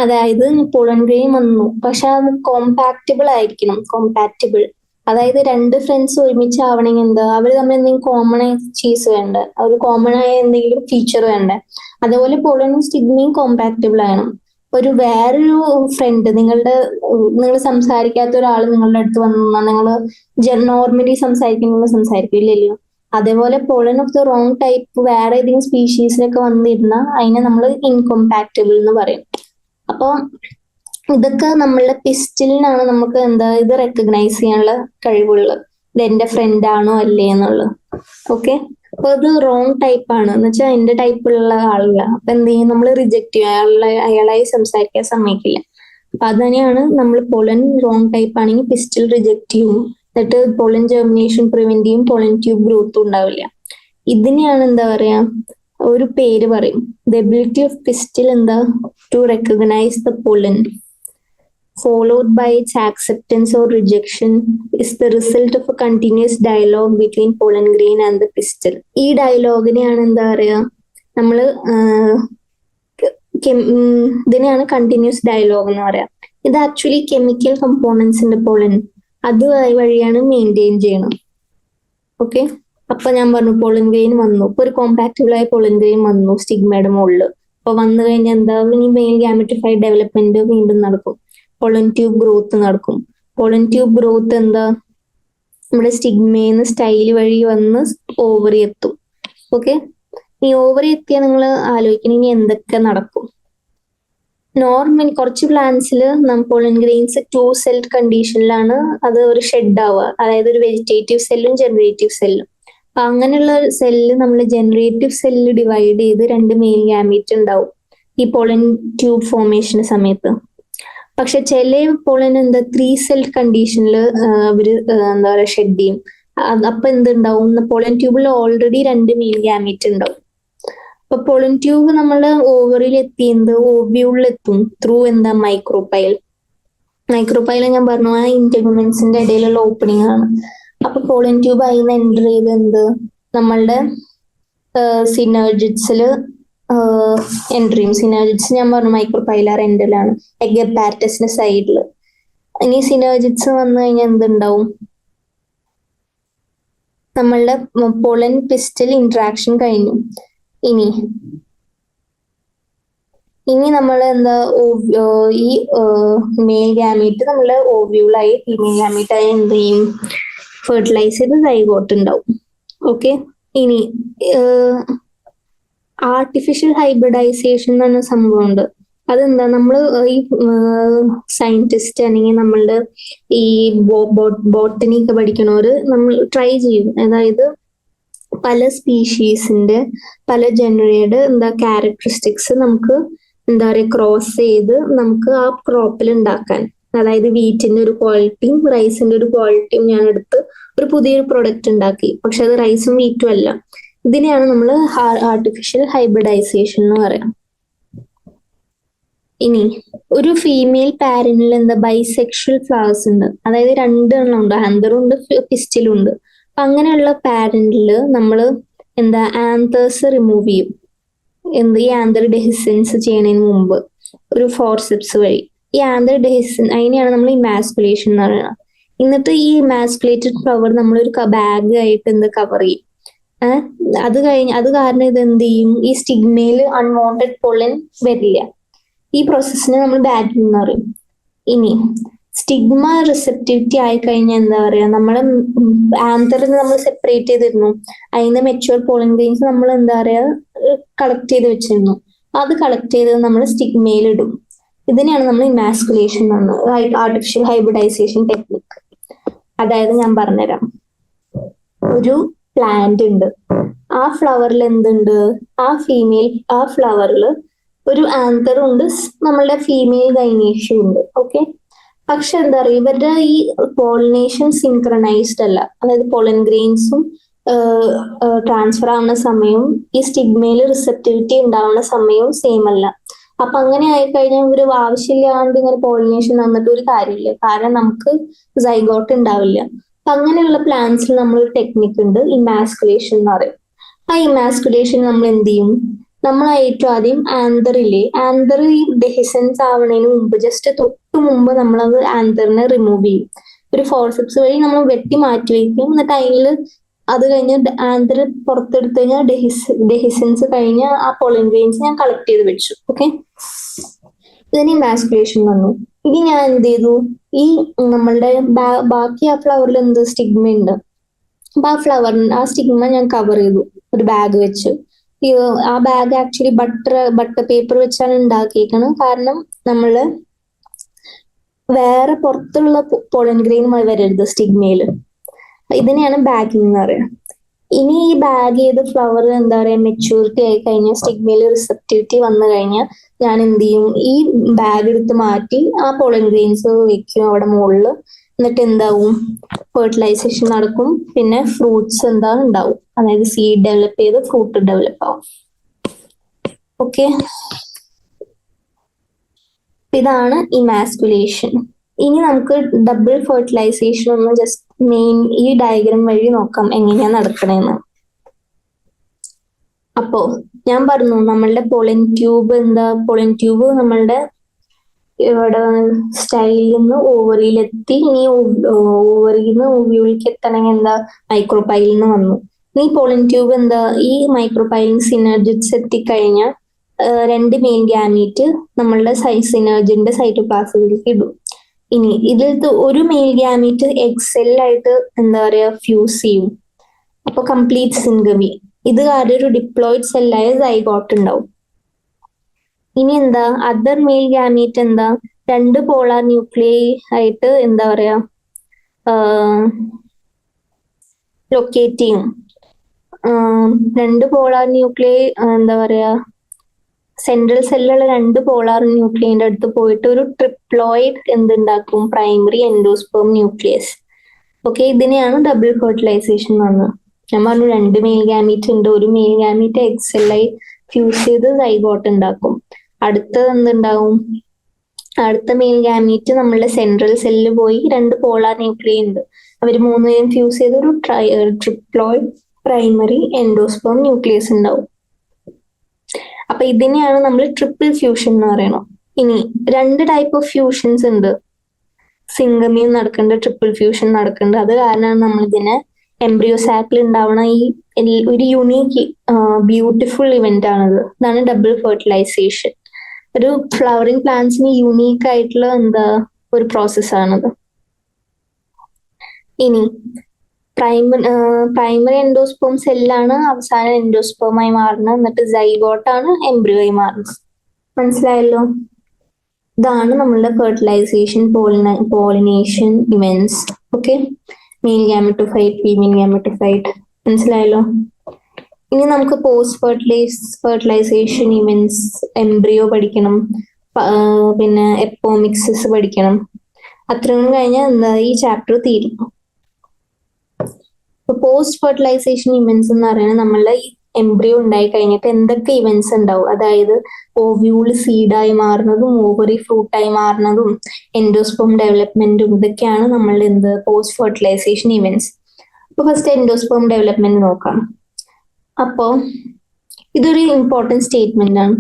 [SPEAKER 1] അതായത് പോളൻ ഗ്രെയിൻ വന്നു പക്ഷെ അത് കോമ്പാക്റ്റബിൾ ആയിരിക്കണം. കോമ്പാക്റ്റബിൾ അതായത് രണ്ട് ഫ്രണ്ട്സ് ഒരുമിച്ച് ആവണമെങ്കിൽ എന്താ, അവർ തമ്മിൽ എന്തെങ്കിലും കോമൺ ആയ ചീസ് വേണ്ട, ഒരു കോമൺ ആയ എന്തെങ്കിലും ഫീച്ചർ വേണ്ടേ. അതേപോലെ പോളനും സ്റ്റിഗ്മയും കോമ്പാക്റ്റബിൾ ആണ്. ഒരു വേറൊരു ഫ്രണ്ട് നിങ്ങൾ സംസാരിക്കാത്ത ഒരാൾ നിങ്ങളുടെ അടുത്ത് വന്നാൽ നിങ്ങൾ നോർമലി സംസാരിക്കില്ലല്ലോ. അതേപോലെ pollen of the wrong type വേറെ ഏതെങ്കിലും സ്പീഷീസിലൊക്കെ വന്നിരുന്നാൽ അതിനെ നമ്മൾ ഇൻകോമ്പാക്റ്റബിൾ എന്ന് പറയും. അപ്പൊ ഇതൊക്കെ നമ്മളുടെ പിസ്റ്റലിനാണ് നമുക്ക് എന്താ ഇത് റെക്കഗ്നൈസ് ചെയ്യാനുള്ള കഴിവുള്ളത്, ഇത് എന്റെ ഫ്രണ്ട് ആണോ അല്ലേ എന്നുള്ളത്. ഓക്കെ. അപ്പൊ അത് റോങ് ടൈപ്പ് ആണ് എന്ന് വെച്ചാൽ എന്റെ ടൈപ്പുള്ള ആളല്ല. അപ്പൊ എന്ത് ചെയ്യും, നമ്മൾ റിജക്ട് ചെയ്യും, അയാളായി സംസാരിക്കാൻ സമ്മതിക്കില്ല. അപ്പൊ അത് തന്നെയാണ് നമ്മൾ പോളൻ റോങ് ടൈപ്പ് ആണെങ്കിൽ പിസ്റ്റൽ റിജക്ട് ചെയ്യും, എന്നിട്ട് പോളൻ ജെർമിനേഷൻ പ്രിവെന്റ് ചെയ്യും, പോളൻ ട്യൂബ് ഗ്രോത്ത് ഉണ്ടാവില്ല. ഇതിനെയാണ് എന്താ പറയാ, ഒരു പേര് പറയും, ദ എബിലിറ്റി ഓഫ് പിസ്റ്റൽ എന്താ, to recognise the pollen followed by its acceptance or rejection is the result of a continuous dialogue between pollen grain and the pistil. ഈ ഡയലോഗിനെയാണ് എന്താ പറയാ, നമ്മള് ഇതിനെയാണ് കണ്ടിന്യൂസ് ഡയലോഗ് എന്ന് പറയാം. ഇത് ആക്ച്വലി കെമിക്കൽ കമ്പോണൻസിന്റെ പോളൻ അത് വഴിയാണ് മെയിൻറ്റെയിൻ ചെയ്യണം. ഓക്കെ, അപ്പൊ ഞാൻ പറഞ്ഞു പോളൻ ഗ്രെയിൻ വന്നു, ഇപ്പൊ ഒരു കോമ്പാക്റ്റബിൾ ആയ പോളൻ ഗ്രെയിൻ വന്നു സ്റ്റിഗ്മയുടെ മുകളിൽ. അപ്പൊ വന്നു കഴിഞ്ഞാൽ എന്താ, ഈ മെയിൽ ഗാമറ്റിഫൈഡ് ഡെവലപ്മെന്റ് വീണ്ടും നടക്കും, പോളൻ ട്യൂബ് ഗ്രോത്ത് നടക്കും. പോളൻ ട്യൂബ് ഗ്രോത്ത് എന്താ, നമ്മുടെ സ്റ്റിഗ്മേന്ന് സ്റ്റൈൽ വഴി വന്ന് ഓവറി എത്തും. ഓക്കെ, ഈ ഓവറി എത്തിയാൽ നിങ്ങൾ ആലോചിക്കണം ഇനി എന്തൊക്കെ നടക്കും. നോർമൽ കുറച്ച് പ്ലാന്റ്സിൽ പോളൻ ഗ്രെയിൻസ് 2 സെൽ കണ്ടീഷനിലാണ് അത് ഒരു ഷെഡ് ആവുക, അതായത് ഒരു വെജിറ്റേറ്റീവ് സെല്ലും ജനറേറ്റീവ് സെല്ലും. അപ്പൊ അങ്ങനെയുള്ള സെല്ല് നമ്മൾ ജനറേറ്റീവ് സെല്ല് ഡിവൈഡ് ചെയ്ത് 2 മെയിൽ ഗാമീറ്റ് ഉണ്ടാവും ഈ പോളൻ ട്യൂബ് ഫോർമേഷന് സമയത്ത്. പക്ഷെ ചില പോളൻ എന്താ 3 സെൽ കണ്ടീഷനിൽ അവര് എന്താ പറയാ ഷെഡ് ചെയ്യും. അപ്പൊ എന്തുണ്ടാവും, പോളൻ ട്യൂബിൽ ഓൾറെഡി 2 മെയിൽ ഗാമീറ്റ് ഉണ്ടാവും. അപ്പൊ പോളൻ ട്യൂബ് നമ്മള് ഓവറിൽ എത്തിയത് ഓവ്യൂളിൽ എത്തും ത്രൂ എന്താ മൈക്രോപൈൽ. മൈക്രോപൈൽ ഞാൻ പറഞ്ഞു ആ ഇന്റർമെന്റ്സിന്റെ ഇടയിലുള്ള ഓപ്പണിംഗ് ആണ്. അപ്പൊ പോളൻ ട്യൂബ് അതിന് എൻ്റർ ചെയ്ത് എന്ത് നമ്മളുടെ സിനർജിറ്റ്സില് എൻട്രിയും. സിനർജിറ്റ്സ് ഞാൻ പറഞ്ഞു മൈക്രോപൈലാർ എൻഡിലാണ്, എഗ് അപ്പാരറ്റസിന്റെ സൈഡില്. ഇനി സിനർജിറ്റ്സ് വന്നു കഴിഞ്ഞാൽ എന്തുണ്ടാവും, നമ്മളുടെ പോളൻ പിസ്റ്റൽ ഇന്ററാക്ഷൻ കഴിഞ്ഞു. ഇനി നമ്മൾ എന്താ ഈ മെയിൽ ഗാമീറ്റ് നമ്മള് ഓവ്യൂളായി ഫീമെയിൽ ഗാമീറ്റ് ആയി എന്ത് ചെയ്യും, ഫെർട്ടിലൈസ് ചെയ്ത് സൈഗോട്ട് ഉണ്ടാവും. ഓക്കെ, ഇനി ആർട്ടിഫിഷ്യൽ ഹൈബ്രിഡൈസേഷൻ എന്ന് പറഞ്ഞ സംഭവമുണ്ട്. അതെന്താ, നമ്മൾ ഈ സയന്റിസ്റ്റ് അല്ലെങ്കിൽ നമ്മളുടെ ഈ ബോട്ടണി ഒക്കെ പഠിക്കണവര് നമ്മൾ ട്രൈ ചെയ്യും. അതായത് പല സ്പീഷീസിന്റെ പല ജനറയുടെ എന്താ ക്യാരക്ടറിസ്റ്റിക്സ് നമുക്ക് എന്താ പറയുക ക്രോസ് ചെയ്ത് നമുക്ക് ആ ക്രോപ്പിൽ ഉണ്ടാക്കാൻ. അതായത് വീറ്റിന്റെ ഒരു ക്വാളിറ്റിയും റൈസിന്റെ ഒരു ക്വാളിറ്റിയും ഞാൻ എടുത്ത് ഒരു പുതിയൊരു പ്രൊഡക്റ്റ് ഉണ്ടാക്കി. പക്ഷെ അത് റൈസും വീറ്റും അല്ല. ഇതിനെയാണ് നമ്മൾ ആർട്ടിഫിഷ്യൽ ഹൈബ്രിഡൈസേഷൻ എന്ന് പറയാം. ഇനി ഒരു ഫീമെയിൽ പാരന്റിൽ എന്താ ബൈസെക്ഷൽ ഫ്ലവേഴ്സ് ഉണ്ട്, അതായത് 2 എണ്ണം ഉണ്ട്, ആന്തറും ഉണ്ട് പിസ്റ്റിലും ഉണ്ട്. അപ്പൊ അങ്ങനെയുള്ള പാരന്റില് നമ്മള് എന്താ ആന്തേഴ്സ് റിമൂവ് ചെയ്യും. ഈ ആന്തർ ഡെഹിസൻസ് ചെയ്യുന്നതിന് മുമ്പ് ഒരു ഫോർസെപ്സ് വഴി. ഈ ആന്തർ ഡെഹിസൻ അതിനെയാണ് നമ്മൾ ഇമാസ്കുലേഷൻ എന്ന് പറയുന്നത്. എന്നിട്ട് ഈ ഇമാസ്കുലേറ്റഡ് ഫ്ലവർ നമ്മളൊരു ബാഗ് ആയിട്ട് കവർ ചെയ്യും. അത് കാരണം ഇത് എന്ത് ചെയ്യും, ഈ സ്റ്റിഗ്മയില് അൺവാണ്ടഡ് പൊളൻ വരില്ല. ഈ പ്രോസസ്സിനെ നമ്മൾ ബാഗിങ് എന്ന് പറയും. ഇനി സ്റ്റിഗ്മ റിസെപ്റ്റിവിറ്റി ആയി കഴിഞ്ഞാൽ എന്താ പറയാ, നമ്മള് ആന്തറിന് നമ്മൾ സെപ്പറേറ്റ് ചെയ്തിരുന്നു, അതിന് മെച്ചുവർ പോളൻ ഗ്രെയിൻസ് നമ്മൾ എന്താ പറയാ കളക്ട് ചെയ്ത് വെച്ചിരുന്നു. അത് കളക്ട് ചെയ്ത് നമ്മൾ സ്റ്റിഗ്മയിൽ ഇടും. ഇതിനെയാണ് നമ്മൾ ഇമാസ്കുലേഷൻ എന്ന് പറയുന്നത്, ആർട്ടിഫിഷ്യൽ ഹൈബ്രിഡൈസേഷൻ ടെക്നിക്. അതായത് ഞാൻ പറഞ്ഞുതരാം, ഒരു പ്ലാന്റ് ഉണ്ട്, ആ ഫ്ലവറിൽ എന്തുണ്ട്, ആ ഫ്ലവറിൽ ഒരു ആന്തറും ഉണ്ട്, നമ്മളുടെ ഫീമെയിൽ ഗൈനേഷ്യം ഉണ്ട്. ഓക്കെ, പക്ഷെ എന്താ പറയുക, ഇവരുടെ ഈ പോളിനേഷൻ സിൻക്രണൈസ്ഡ് അല്ല. അതായത് പോളൻ ഗ്രെയിൻസും ട്രാൻസ്ഫർ ആവുന്ന സമയവും ഈ സ്റ്റിഗ്മയിൽ റിസെപ്റ്റിവിറ്റി ഉണ്ടാവുന്ന സമയവും സെയിം അല്ല. അപ്പൊ അങ്ങനെ ആയിക്കഴിഞ്ഞാൽ ഒരു ആവശ്യമില്ലാണ്ട് ഇങ്ങനെ പോളിനേഷൻ വന്നിട്ട് ഒരു കാര്യമില്ല, കാരണം നമുക്ക് സൈഗോട്ട് ഉണ്ടാവില്ല. അപ്പൊ അങ്ങനെയുള്ള പ്ലാന്റ്സിൽ നമ്മളൊരു ടെക്നിക്ക് ഉണ്ട്, ഇമാസ്കുലേഷൻ എന്ന് പറയും. ആ ഇമാസ്കുലേഷൻ നമ്മൾ എന്ത് ചെയ്യും, നമ്മൾ ഏറ്റവും ആദ്യം ആന്തർ ഈ ഡെഹിസൻസ് ആവുന്നതിന് മുമ്പ് ജസ്റ്റ് തൊട്ട് മുമ്പ് നമ്മളത് ആന്തറിനെ റിമൂവ് ചെയ്യും. ഒരു ഫോർസെപ്സ് വഴി നമ്മൾ വെട്ടി മാറ്റി വയ്ക്കും. എന്നിട്ട് അതിൽ അത് കഴിഞ്ഞ് ആന്തർ പുറത്തെടുത്ത് കഴിഞ്ഞാൽ ഡെഹിസൻസ് കഴിഞ്ഞ ആ പോളൻ ഗ്രെയിൻസ് ഞാൻ കളക്ട് ചെയ്ത് വെച്ചു. ഓക്കെ, ഇതിന് ഇമാസ്കുലേഷൻ വന്നു. ഇനി ഞാൻ എന്ത് ചെയ്തു, ഈ നമ്മളുടെ ബാക്കി ആ ഫ്ലവറിൽ എന്ത് സ്റ്റിഗ്മ ഉണ്ട്, അപ്പൊ ആ സ്റ്റിഗ്മ ഞാൻ കവർ ചെയ്തു ഒരു ബാഗ് വെച്ച്. ആ ബാഗ് ആക്ച്വലി ബട്ടർ പേപ്പർ വെച്ചാണ് ഉണ്ടാക്കിയേക്കുന്നത്. കാരണം നമ്മള് വേറെ പുറത്തുള്ള പോളൻ ഗ്രെയിൻ വരരുത് സ്റ്റിഗ്മയില്. ഇതിനെയാണ് ബാഗിങ് എന്ന് പറയുക. ഇനി ഈ ബാഗ് ചെയ്ത ഫ്ലവർ എന്താ പറയാ മെച്യൂരിറ്റി ആയി കഴിഞ്ഞാൽ സ്റ്റിഗ്മയിൽ റിസപ്റ്റിവിറ്റി വന്നു കഴിഞ്ഞാൽ ഞാൻ എന്ത് ചെയ്യും, ഈ ബാഗ് എടുത്ത് മാറ്റി ആ പോളൻ ഗ്രെയിൻസ് വെക്കും അവിടെ മുകളിൽ. എന്നിട്ട് എന്താവും, ഫെർട്ടിലൈസേഷൻ നടക്കും, പിന്നെ ഫ്രൂട്ട്സ് എന്താ ഉണ്ടാവും, അതായത് സീഡ് ഡെവലപ്പ് ചെയ്ത് ഫ്രൂട്ട് ഡെവലപ്പ് ആവും. ഓക്കെ, ഇതാണ് ഇമാസ്കുലേഷൻ. ഇനി നമുക്ക് ഡബിൾ ഫെർട്ടിലൈസേഷൻ ഒന്ന് ജസ്റ്റ് മെയിൻ ഈ ഡയഗ്രാം വഴി നോക്കാം എങ്ങനെയാ നടക്കണേന്ന്. അപ്പോ ഞാൻ പറഞ്ഞു നമ്മളുടെ പോളൻ ട്യൂബ് എന്താ, പോളൻ ട്യൂബ് നമ്മളുടെ ഇവിടെ സ്റ്റൈലിൽ നിന്ന് ഓവറിയിലെത്തി. ഇനി ഓവറിയിൽ നിന്ന് ഓവ്യൂളിലേക്ക് എത്തണമെങ്കിൽ എന്താ, മൈക്രോപൈലിൽ നിന്ന് വന്നു. ഇനി പോളൻ ട്യൂബ് എന്താ, ഈ മൈക്രോപൈലിൻ സിനർജിറ്റ്സ് എത്തിക്കഴിഞ്ഞാൽ രണ്ട് മെയിൻ ഗാമീറ്റ് നമ്മളുടെ സിനർജിന്റെ സൈറ്റോപ്ലാസത്തിലേക്ക് ഇടും. ഇനി ഇതിലത്തെ ഒരു മെയിൽ ഗാമീറ്റ് എക്സെല്ലായിട്ട് എന്താ പറയാ ഫ്യൂസ് ചെയ്യും, അപ്പൊ കംപ്ലീറ്റ് സിൻഗമി. ഇത് കാരണം ഒരു ഡിപ്ലോയിഡ് സെല്ലായ സൈഗോട്ട് ഉണ്ടാവും. ഇനി എന്താ, അതർ മെയിൽ ഗാമീറ്റ് എന്താ, രണ്ട് പോളാർ ന്യൂക്ലിയൈ ആയിട്ട് എന്താ പറയാ ലൊക്കേറ്റ് ചെയ്യും. രണ്ട് പോളാർ ന്യൂക്ലിയൈ എന്താ പറയാ സെൻട്രൽ സെല്ലുള്ള രണ്ട് പോളാർ ന്യൂക്ലിയന്റെ അടുത്ത് പോയിട്ട് ഒരു ട്രിപ്ലോയിഡ് എന്തുണ്ടാക്കും, പ്രൈമറി എൻഡോസ്പേം ന്യൂക്ലിയസ്. ഓക്കെ, ഇതിനെയാണ് ഡബിൾ ഫെർട്ടിലൈസേഷൻ എന്ന് പറഞ്ഞത്. ഞാൻ പറഞ്ഞു രണ്ട് മെയിൽ ഗാമീറ്റ് ഉണ്ട്, ഒരു മെയിൽ ഗാമീറ്റ് എക്സെല്ലായി ഫ്യൂസ് ചെയ്ത് സൈഗോട്ട് ഉണ്ടാക്കും. അടുത്തത് എന്തുണ്ടാവും, അടുത്ത മെയിൽ ഗാമീറ്റ് നമ്മളുടെ സെൻട്രൽ സെല്ലിൽ പോയി രണ്ട് പോളാർ ന്യൂക്ലിയൈ ഉണ്ട്, അവർ മൂന്നുപേരും ഫ്യൂസ് ചെയ്ത് ഒരു ട്രിപ്ലോയിഡ് പ്രൈമറി എൻഡോസ്പേം ന്യൂക്ലിയസ് ഉണ്ടാവും. അപ്പൊ ഇതിനെയാണ് നമ്മൾ ട്രിപ്പിൾ ഫ്യൂഷൻ എന്ന് പറയണം. ഇനി രണ്ട് ടൈപ്പ് ഓഫ് ഫ്യൂഷൻസ് ഉണ്ട്, സിംഗമിയും നടക്കുന്നുണ്ട്, ട്രിപ്പിൾ ഫ്യൂഷൻ നടക്കുന്നുണ്ട്. അത് കാരണമാണ് നമ്മൾ ഇതിനെ എംബ്രിയോ സാക്കിൽ ഉണ്ടാവണ ഈ ഒരു യുണീക്ക് ബ്യൂട്ടിഫുൾ ഇവന്റ് ആണത്. ഇതാണ് ഡബിൾ ഫെർട്ടിലൈസേഷൻ. ഒരു ഫ്ലവറിംഗ് പ്ലാന്റ്സിന് യുണീക്ക് ആയിട്ടുള്ള എന്താ ഒരു പ്രോസസ് ആണത്. ഇനി പ്രൈമറി എൻഡോസ്പേം സെല്ലാണ് അവസാനം എൻഡോസ്പേമായി മാറുന്നത്, എന്നിട്ട് സൈഗോട്ടാണ് എംബ്രിയോ ആയി മാറുന്നത്. മനസ്സിലായല്ലോ? ഇതാണ് നമ്മളുടെ fertilisation pollination events. Okay, male gametophyte, female gametophyte. മനസ്സിലായല്ലോ? ഇനി നമുക്ക് പോസ്റ്റ് ഫെർട്ടിലൈസേഷൻ ഇവന്റ്സ്, എംബ്രിയോ പഠിക്കണം, പിന്നെ എപ്പോമിക്സിസ് പഠിക്കണം. അത്രയും കഴിഞ്ഞാൽ എന്താ ഈ ചാപ്റ്റർ തീരും. പോസ്റ്റ് ഫെർട്ടിലൈസേഷൻ ഇവന്റ്സ് എന്ന് പറയുന്നത് നമ്മളുടെ ഈ എംബ്രിയോ ഉണ്ടായി കഴിഞ്ഞിട്ട് എന്തൊക്കെ ഇവന്റ്സ് ഉണ്ടാവും, അതായത് ഓവ്യൂള് സീഡായി മാറുന്നതും ഓവറി ഫ്രൂട്ടായി മാറുന്നതും എൻഡോസ്പേം ഡെവലപ്മെന്റും, ഇതൊക്കെയാണ് നമ്മളുടെ എന്ത് പോസ്റ്റ് ഫെർട്ടിലൈസേഷൻ ഇവന്റ്സ്. അപ്പൊ ഫസ്റ്റ് എൻഡോസ്പേം ഡെവലപ്മെന്റ് നോക്കാം. അപ്പോ ഇതൊരു ഇമ്പോർട്ടൻറ്റ് സ്റ്റേറ്റ്മെന്റ് ആണ്.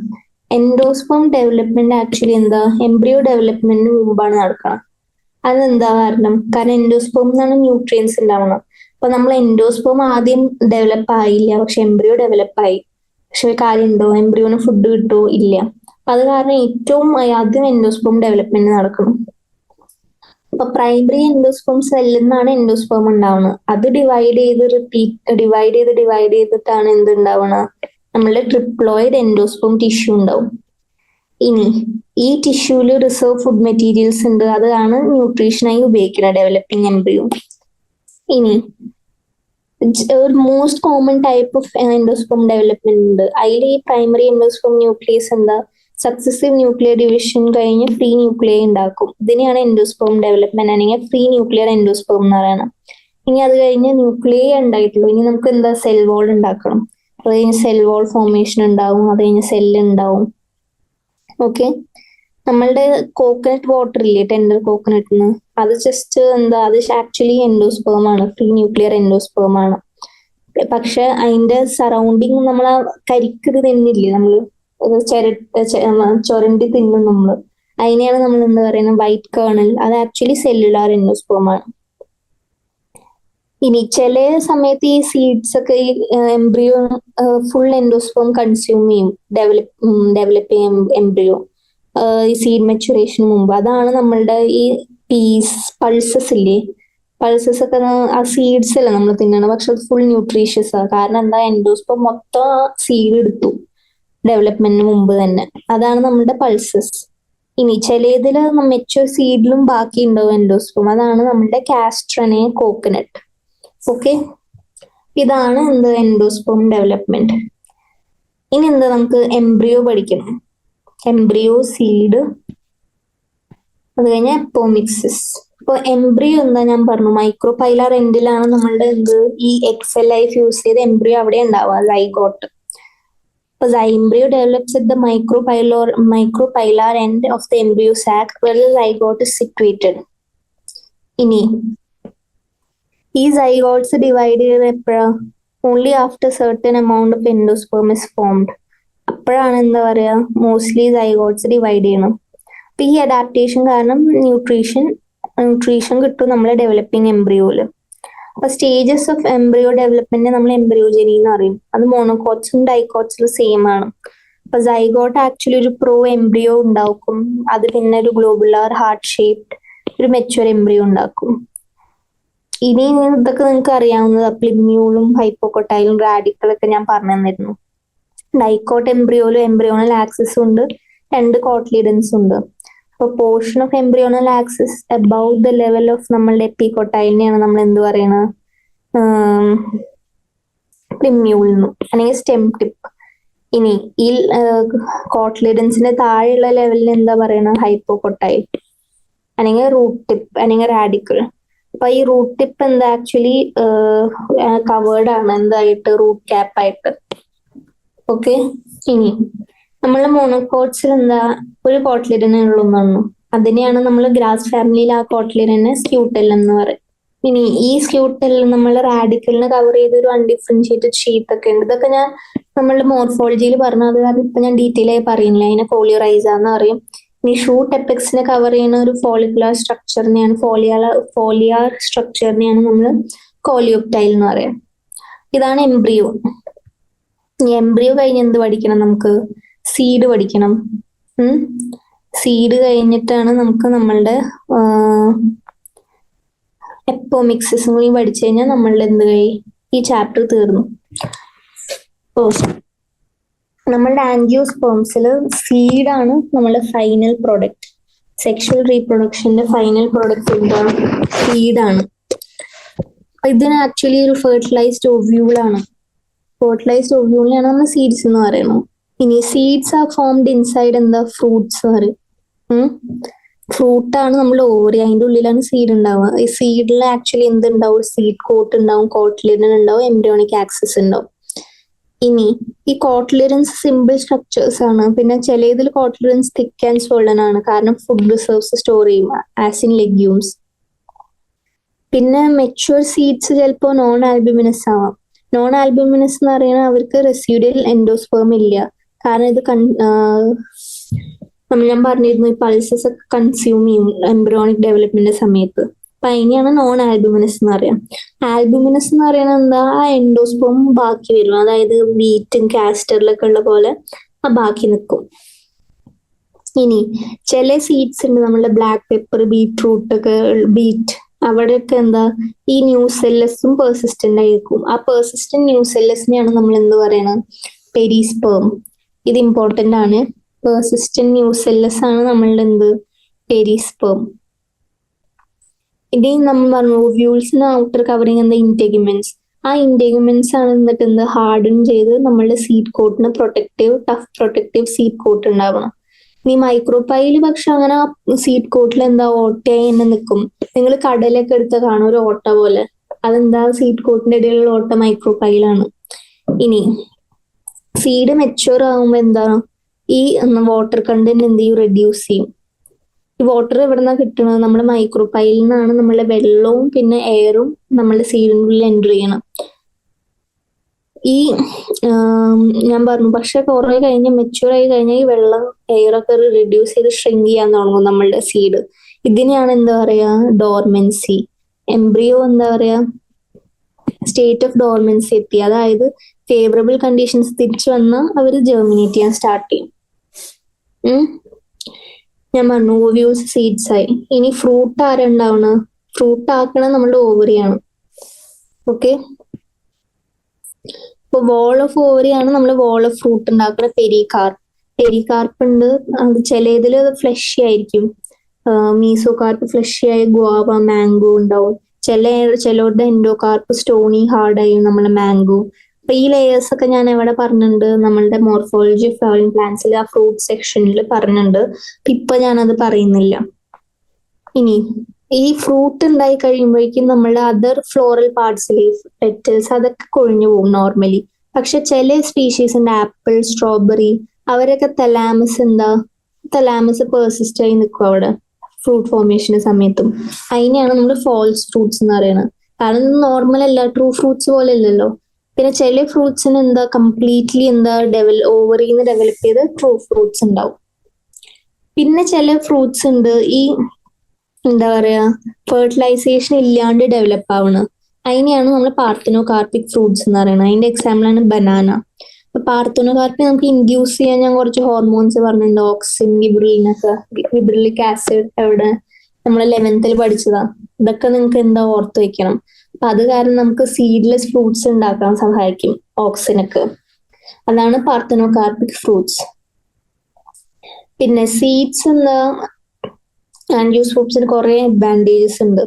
[SPEAKER 1] എൻഡോസ്പേം ഡെവലപ്മെന്റ് ആക്ച്വലി എന്താ, എംബ്രിയോ ഡെവലപ്മെന്റിന് മുമ്പാണ് നടക്കണം. അതെന്താ കാരണം എൻഡോസ്പേം എന്നാണ് ന്യൂട്രിയൻസ് ഉണ്ടാവുന്നത്. അപ്പൊ നമ്മൾ എൻഡോസ്പേം ആദ്യം ഡെവലപ്പ് ആയില്ല, പക്ഷെ എംബ്രിയോ ഡെവലപ്പ് ആയി. പക്ഷെ കാര്യം ഉണ്ടോ, എംബ്രിയോന് ഫുഡ് കിട്ടുമോ, ഇല്ല. അപ്പൊ അത് കാരണം ഏറ്റവും ആദ്യം എൻഡോസ്പേം ഡെവലപ്മെന്റ് നടക്കണം. അപ്പൊ പ്രൈമറി എൻഡോസ്പേം സെല്ലിൽ നിന്നാണ് എൻഡോസ്പേം ഉണ്ടാവുന്നത്. അത് ഡിവൈഡ് ചെയ്തിട്ടാണ് എന്തുണ്ടാവണം, നമ്മളുടെ ട്രിപ്ലോയിഡ് എൻഡോസ്പേം ടിഷ്യൂ ഉണ്ടാവും. ഇനി ഈ ടിഷ്യൂല് റിസർവ് ഫുഡ് മെറ്റീരിയൽസ് ഉണ്ട്, അതാണ് ന്യൂട്രീഷനായി ഉപയോഗിക്കുന്നത് ഡെവലപ്പിംഗ് എംബ്രിയോ. ഇനി ഒരു most common type of endosperm development ഉണ്ട്. അതിൽ ഈ പ്രൈമറി എൻഡോസ്പേം ന്യൂക്ലിയസ് എന്താ, സക്സസീവ് ന്യൂക്ലിയർ ഡിവിഷൻ കഴിഞ്ഞ് ഫ്രീ ന്യൂക്ലിയർ ഉണ്ടാക്കും. ഇതിനെയാണ് എൻഡോസ്പേം ഡെവലപ്മെന്റ് അല്ലെങ്കിൽ ഫ്രീ ന്യൂക്ലിയർ എൻഡോസ്പേം എന്ന് പറയുന്നത്. ഇനി അത് കഴിഞ്ഞ് ന്യൂക്ലിയർ ഉണ്ടായിട്ടുള്ളൂ, ഇനി നമുക്ക് എന്താ സെൽ വാൾ ഉണ്ടാക്കണം. അത് കഴിഞ്ഞ് സെൽ വാൾ ഫോർമേഷൻ ഉണ്ടാവും, അത് കഴിഞ്ഞ് സെല്ല് ഉണ്ടാവും. ഓക്കെ, നമ്മളുടെ കോക്കനട്ട് വാട്ടർ ഇല്ലേ, ടെൻഡർ കോക്കനട്ടിന്, അത് ജസ്റ്റ് എന്താ, അത് ആക്ച്വലി എൻഡോസ്പേം ആണ്, ഫ്രീ ന്യൂക്ലിയർ എൻഡോസ്പേം ആണ്. പക്ഷെ അതിന്റെ സറൗണ്ടിങ് നമ്മൾ ആ കരിക്ക് തിന്നില്ലേ, നമ്മള് ചൊരണ്ടി തിന്നും നമ്മള്, അതിനെയാണ് നമ്മൾ എന്താ പറയുന്നത് വൈറ്റ് കേർണൽ. അത് ആക്ച്വലി സെല്ലുലാർ എൻഡോസ്പേം ആണ്. ഇനി ചില സമയത്ത് ഈ സീഡ്സ് ഒക്കെ ഈ എംബ്രിയോ ഫുൾ എൻഡോസ്പേം കൺസ്യൂം ചെയ്യും, ഡെവലപ്പ് ചെയ്യും എംബ്രിയോ ഈ സീഡ് മെച്ചുറേഷന് മുമ്പ്. അതാണ് നമ്മളുടെ ഈ പൾസസ് ഇല്ലേ, പൾസസ് ഒക്കെ ആ സീഡ്സ് അല്ല നമ്മൾ തിന്നണം, പക്ഷെ അത് ഫുൾ ന്യൂട്രീഷ്യസ് ആണ്. കാരണം എന്താ, എൻഡോസ്പേം മൊത്തം സീഡ് എടുത്തു ഡെവലപ്മെന്റിന് മുമ്പ് തന്നെ. അതാണ് നമ്മളുടെ പൾസസ്. ഇനി ചിലതില് മെച്ചുവർ സീഡിലും ബാക്കി ഉണ്ടാവും എൻഡോസ്പേം, അതാണ് നമ്മളുടെ കാസ്ട്രനെ കോക്കനട്ട്. ഓക്കെ, ഇതാണ് എന്ത് എൻഡോസ്പോം ഡെവലപ്മെന്റ്. ഇനി എന്താ നമുക്ക് എംബ്രിയോ പഠിക്കണം. എംബ്രിയോ, സീഡ്, അത് കഴിഞ്ഞാൽ അപ്പോമിക്സിസ്. ഇപ്പൊ എംബ്രിയോ എന്താ ഞാൻ പറഞ്ഞു, മൈക്രോപൈലാർ എൻഡിലാണ് നമ്മളുടെ എന്ത് ഈ എക്സൽ ലൈഫ് യൂസ് ചെയ്ത് എംബ്രിയോ അവിടെ ഉണ്ടാവുക, സൈഗോട്ട്. അപ്പൊ embryo develops at the micropylar end of the embryo sac where the zygote is situated. ഇനി ഈ സൈഗോട്ട്സ് ഡിവൈഡ് ചെയ്ത് എപ്പോഴാ? Only after certain amount of endosperm is formed. അപ്പോഴാണ് എന്താ പറയാ മോസ്റ്റ്ലി സൈഗോട്ട്സ് ഡിവൈഡ് ചെയ്യണം. അപ്പൊ ഈ അഡാപ്റ്റേഷൻ കാരണം ന്യൂട്രീഷൻ കിട്ടും നമ്മളെ ഡെവലപ്പിംഗ് എംബ്രിയോയില്. അപ്പൊ സ്റ്റേജസ് ഓഫ് എംബ്രിയോ ഡെവലപ്മെന്റ് നമ്മൾ എംബ്രിയോജനി എന്ന് പറയും. അത് മോണോകോട്ട്സും ഡൈകോട്ട്സിലും സെയിം ആണ്. അപ്പൊ സൈഗോട്ട് ആക്ച്വലി ഒരു പ്രോ എംബ്രിയോ ഉണ്ടാക്കും. അത് പിന്നെ ഒരു ഗ്ലോബുലാർ ഹാർട്ട് ഷേപ്ഡ് ഒരു മെച്യൂർ എംബ്രിയോ ഉണ്ടാക്കും. ഇനി ഇതൊക്കെ നിങ്ങൾക്ക് അറിയാവുന്നത് പ്ലിമ്യൂളും ഹൈപ്പോക്കൊട്ടൈലും റാഡിക്കളൊക്കെ ഞാൻ പറഞ്ഞു തന്നിരുന്നു. ഡൈക്കോട്ട് എംബ്രിയോയിലും എംബ്രിയോണൽ ആക്സിസും ഉണ്ട്, 2 കോട്ട്ലിഡൻസും ഉണ്ട്. അപ്പൊ portion of embryonal axis about the level of നമ്മളുടെ എപ്പിക്കൊട്ടൈലിനെയാണ് നമ്മൾ എന്ത് പറയണത്, പ്ലിമ്യൂൾ അല്ലെങ്കിൽ സ്റ്റെം ടിപ്പ്. ഇനി ഈ കോട്ട്ലിഡൻസിന്റെ താഴെയുള്ള ലെവലിൽ എന്താ പറയണത്, ഹൈപ്പോക്കൊട്ടൈൽ അല്ലെങ്കിൽ റൂട്ട് ടിപ്പ് അല്ലെങ്കിൽ റാഡിക്കിൾ. അപ്പൊ ഈ റൂട്ട് ടിപ്പ് എന്താ ആക്ച്വലി കവേർഡ് ആണ് എന്തായിട്ട്, റൂട്ട് ക്യാപ്പ് ആയിട്ട്. ഓക്കെ. ഇനി നമ്മളെ മോണോകോട്ട്സിൽ എന്താ ഒരു കോട്ട്ലിഡനെ ഉള്ളൂ. അതിനെയാണ് നമ്മൾ ഗ്രാസ് ഫാമിലിയിൽ ആ കോട്ട്ലിഡനെ സ്ക്യൂട്ടൽ എന്ന് പറയും. ഇനി ഈ സ്ക്യൂട്ടൽ നമ്മൾ റാഡിക്കലിനെ കവർ ചെയ്ത ഒരു അൺഡിഫറൻഷിയേറ്റഡ് ഷീറ്റ് ഒക്കെ ഉണ്ട്. ഇതൊക്കെ ഞാൻ നമ്മളുടെ മോർഫോളജിയിൽ പറഞ്ഞത് കാരണം ഇപ്പൊ ഞാൻ ഡീറ്റെയിൽ ആയി പറയുന്നില്ല. അതിനെ കോളിയോറൈസ എന്ന് പറയും. ഇനി ഷൂട്ട് എപ്പെക്സിനെ കവർ ചെയ്യുന്ന ഒരു ഫോളിക്കുലർ സ്ട്രക്ചറിനെയാണ് ഫോളിയാർ സ്ട്രക്ചറിനെയാണ് നമ്മൾ കോളിയോപ്റ്റൈൽ എന്ന് പറയാം. ഇതാണ് എംബ്രിയോ. എംബ്രിയോ കഴിഞ്ഞ് എന്ത് പഠിക്കണം നമുക്ക്, സീഡ് പഠിക്കണം. സീഡ് കഴിഞ്ഞിട്ടാണ് നമുക്ക് നമ്മളുടെ എപ്പോമിക്സിസും കൂടി പഠിച്ചു കഴിഞ്ഞാൽ നമ്മളുടെ എന്ത് ഈ ചാപ്റ്റർ തീർന്നു. നമ്മളുടെ ആൻജിയോസ്പേംസിൽ സീഡാണ് നമ്മളുടെ ഫൈനൽ പ്രൊഡക്റ്റ്. സെക്ഷൽ റീപ്രൊഡക്ഷന്റെ ഫൈനൽ പ്രൊഡക്റ്റ് എന്താണ്, സീഡാണ്. ഇതിന് ആക്ച്വലി ഒരു ഫെർട്ടിലൈസ്ഡ് ഓവ്യൂളാണ്. ഫെർട്ടിലൈസ്ഡ് ഓവ്യൂളിനെയാണ് നമ്മൾ സീഡ്സ് എന്ന് പറയുന്നത്. ഇനി സീഡ്സ് ആർ ഫോംഡ് ഇൻസൈഡ് എന്താ, ഫ്രൂട്ട്സ് എന്ന് പറയും. ഫ്രൂട്ടാണ് നമ്മൾ ഓവറി, അതിന്റെ ഉള്ളിലാണ് സീഡ് ഉണ്ടാവുക. ഈ സീഡിൽ ആക്ച്വലി എന്തുണ്ടാവും, സീഡ് കോട്ട് ഉണ്ടാവും, കോട്ട്ലിഡൻ ഉണ്ടാവും, എംബ്രിയോണിക് ആക്സിസ് ഉണ്ടാവും. ഇനി ഈ കോട്ട്ലിഡൻസ് സിമ്പിൾ സ്ട്രക്ചേഴ്സ് ആണ്. പിന്നെ ചില ഇതിൽ കോട്ട്ലിഡൻസ് തിക്ക് ആൻഡ് സ്വോളൻ ആണ്, കാരണം ഫുഡ് റിസർവ്സ് സ്റ്റോർ ചെയ്യും, ആസ് ഇൻ ലെഗ്യൂംസ്. പിന്നെ മെച്യൂർ സീഡ്സ് ചിലപ്പോൾ നോൺ ആൽബുമിനസ് ആവാം. നോൺ ആൽബുമിനസ് എന്ന് പറയുന്നത് അവർക്ക് റെസിഡ്യൂൽ എൻഡോസ്പേം ഇല്ല. കാരണം ഇത് ഞാൻ പറഞ്ഞിരുന്നു ഈ പൾസസ് ഒക്കെ കൺസ്യൂം ചെയ്യും എംബ്രിയോണിക് ഡെവലപ്മെന്റിന്റെ സമയത്ത്. അപ്പൊ അതിനെയാണ് നോൺ ആൽബുമിനസ് എന്ന് പറയാം. ആൽബുമിനസ് എന്ന് പറയുന്നത് എന്താ, ആ എൻഡോസ്പേം ബാക്കി വരും. അതായത് വീറ്റും കാസ്റ്ററിലൊക്കെ ഉള്ള പോലെ ആ ബാക്കി നിൽക്കും. ഇനി ചില സീഡ്സ് ഉണ്ട്, നമ്മളുടെ ബ്ലാക്ക് പെപ്പർ, ബീറ്റ്റൂട്ട് ഒക്കെ, ബീറ്റ്, അവിടെയൊക്കെ എന്താ ഈ ന്യൂസെല്ലസും പെർസിസ്റ്റന്റ് ആയിരിക്കും. ആ പെർസിസ്റ്റന്റ് ന്യൂസെല്ലസിനെയാണ് നമ്മൾ എന്ത് പറയണത്, പെരിസ്പേം. ഇത് ഇമ്പോർട്ടന്റ് ആണ്. പെർസിസ്റ്റന്റ് ന്യൂസെല്ലസ് ആണ് നമ്മളുടെ എന്ത്, പെരിസ്പേം. ഇനി നമ്മൾ പറഞ്ഞു ഓവ്യൂൾസിന് ഔട്ടർ കവറിങ് എന്താ, ഇന്റെഗ്യുമെന്റ്സ്. ആ ഇന്റെഗ്യുമെന്റ്സ് ആണ് എന്നിട്ട് എന്ത് ഹാർഡൻ ചെയ്ത് നമ്മളുടെ സീഡ് കോട്ടിന് ടഫ് പ്രൊട്ടക്റ്റീവ് സീഡ് കോട്ട് ഉണ്ടാവണം. ഇനി മൈക്രോപൈല് പക്ഷെ അങ്ങനെ സീഡ് കോട്ടിൽ എന്താ ഓട്ടയായി തന്നെ നിൽക്കും. നിങ്ങൾ കടലൊക്കെ എടുത്ത കാണും ഒരു ഓട്ട പോലെ, അതെന്താ സീഡ് കോട്ടിന്റെ ഇടയിലുള്ള ഓട്ട മൈക്രോപൈലാണ്. ഇനി സീഡ് മെച്യൂർ ആകുമ്പോ എന്താ ഈ വാട്ടർ കണ്ടന്റ് എന്ത് ചെയ്യും, റെഡ്യൂസ് ചെയ്യും. ഈ വാട്ടർ എവിടെന്നാ കിട്ടുന്നത്, നമ്മുടെ മൈക്രോപൈലിൽ നിന്നാണ്. നമ്മളെ വെള്ളവും പിന്നെ എയറും നമ്മളുടെ സീഡിനുള്ളിൽ എൻ്റർ ചെയ്യണം. ഈ ഞാൻ പറഞ്ഞു പക്ഷെ കുറെ കഴിഞ്ഞ് മെച്യൂർ ആയി കഴിഞ്ഞാൽ ഈ വെള്ളം എയറൊക്കെ റിഡ്യൂസ് ചെയ്ത് ഷ്രിങ്ക് ചെയ്യാൻ തുടങ്ങും നമ്മളുടെ സീഡ്. ഇതിനെയാണ് എന്താ പറയാ, ഡോർമെൻസി. എംബ്രിയോ എന്താ പറയാ, സ്റ്റേറ്റ് ഓഫ് ഡോർമെൻസി എത്തി. അതായത് ഫേവറബിൾ കണ്ടീഷൻസ് തിരിച്ചു വന്നാൽ അവർ ജെർമിനേറ്റ് ചെയ്യാൻ സ്റ്റാർട്ട് ചെയ്യും. ഞാൻ പറഞ്ഞു ഓവ്യൂൾസ് സീഡ്സ് ആയി. ഇനി ഫ്രൂട്ട് ആരുണ്ടാവണ, ഫ്രൂട്ട് ആക്കണ നമ്മളുടെ ഓവറിയാണ്. ഓക്കെ. ഇപ്പൊ വോൾ ഓഫ് ഓവറി ആണ് നമ്മൾ വോൾ ഓഫ് ഫ്രൂട്ട് ഉണ്ടാക്കുന്ന പെരികാർപ്പ് ഉണ്ട്. അത് ചിലതിൽ ഫ്ലഷി ആയിരിക്കും. മീസോകാർപ്പ് ഫ്ലഷി ആയ ഗുവാവ, മാംഗോ ഉണ്ടാവും. ചിലരുടെ എൻഡോകാർപ്പ് സ്റ്റോണി ഹാർഡായും നമ്മളെ മാംഗോ. അപ്പൊ ഈ ലെയേഴ്സ് ഒക്കെ ഞാൻ എവിടെ പറഞ്ഞിട്ടുണ്ട്, നമ്മളുടെ മോർഫോളജി ഓഫ് ഫ്ലവറിംഗ് പ്ലാന്റ്സിൽ ആ ഫ്രൂട്ട് സെക്ഷനിൽ പറഞ്ഞിട്ടുണ്ട്. ഇപ്പൊ ഞാനത് പറയുന്നില്ല. ഇനി ഈ ഫ്രൂട്ട് ഉണ്ടായി കഴിയുമ്പോഴേക്കും നമ്മളുടെ അതർ ഫ്ലോറൽ പാർട്സിലെ പെറ്റൽസ് അതൊക്കെ കൊഴിഞ്ഞു പോകും നോർമലി. പക്ഷെ ചില സ്പീഷീസ് ഉണ്ട്, ആപ്പിൾ, സ്ട്രോബെറി, അവരൊക്കെ തലാമസ് പെർസിസ്റ്റ് ആയി നിൽക്കും അവിടെ ഫ്രൂട്ട് ഫോർമേഷന് സമയത്തും. അതിനെയാണ് നമ്മൾ ഫാൾസ് ഫ്രൂട്ട്സ് എന്ന് പറയുന്നത്. കാരണം ഇത് നോർമൽ അല്ല, ട്രൂ ഫ്രൂട്ട്സ് പോലെ അല്ലല്ലോ. പിന്നെ ചില ഫ്രൂട്ട്സിന് കംപ്ലീറ്റ്ലി ഓവറിന്ന് ഡെവലപ്പ് ചെയ്ത് ട്രൂ ഫ്രൂട്ട്സ് ഉണ്ടാവും. പിന്നെ ചില ഫ്രൂട്ട്സ് ഉണ്ട് ഈ ഫെർട്ടിലൈസേഷൻ ഇല്ലാണ്ട് ഡെവലപ്പ് ആവണം. അതിനെയാണ് നമ്മൾ പാർത്തനോകാർപ്പിക് ഫ്രൂട്ട്സ് എന്ന് പറയുന്നത്. അതിന്റെ എക്സാമ്പിൾ ആണ് ബനാന. അപ്പൊ പാർത്തനോകാർപ്പി നമുക്ക് ഇൻഡ്യൂസ് ചെയ്യാൻ ഞാൻ കുറച്ച് ഹോർമോൺസ് പറഞ്ഞിട്ടുണ്ട്, ഓക്സിൻ, ഗിബ്രലിക് ആസിഡ്. എവിടെ നമ്മൾ 11th പഠിച്ചതാ. ഇതൊക്കെ നിങ്ങൾക്ക് ഓർത്ത് വെക്കണം. അപ്പൊ അത് കാരണം നമുക്ക് സീഡ്ലെസ് ഫ്രൂട്ട്സ് ഉണ്ടാക്കാൻ സഹായിക്കും ഓക്സിനൊക്കെ. അതാണ് പാർത്തനോകാർപ്പിക് ഫ്രൂട്ട്സ്. പിന്നെ സീഡ്സ് ആൻഡ് യൂസ് ഫ്രൂട്ട്സിന് കുറെ അഡ്വാൻറ്റേജസ് ഉണ്ട്.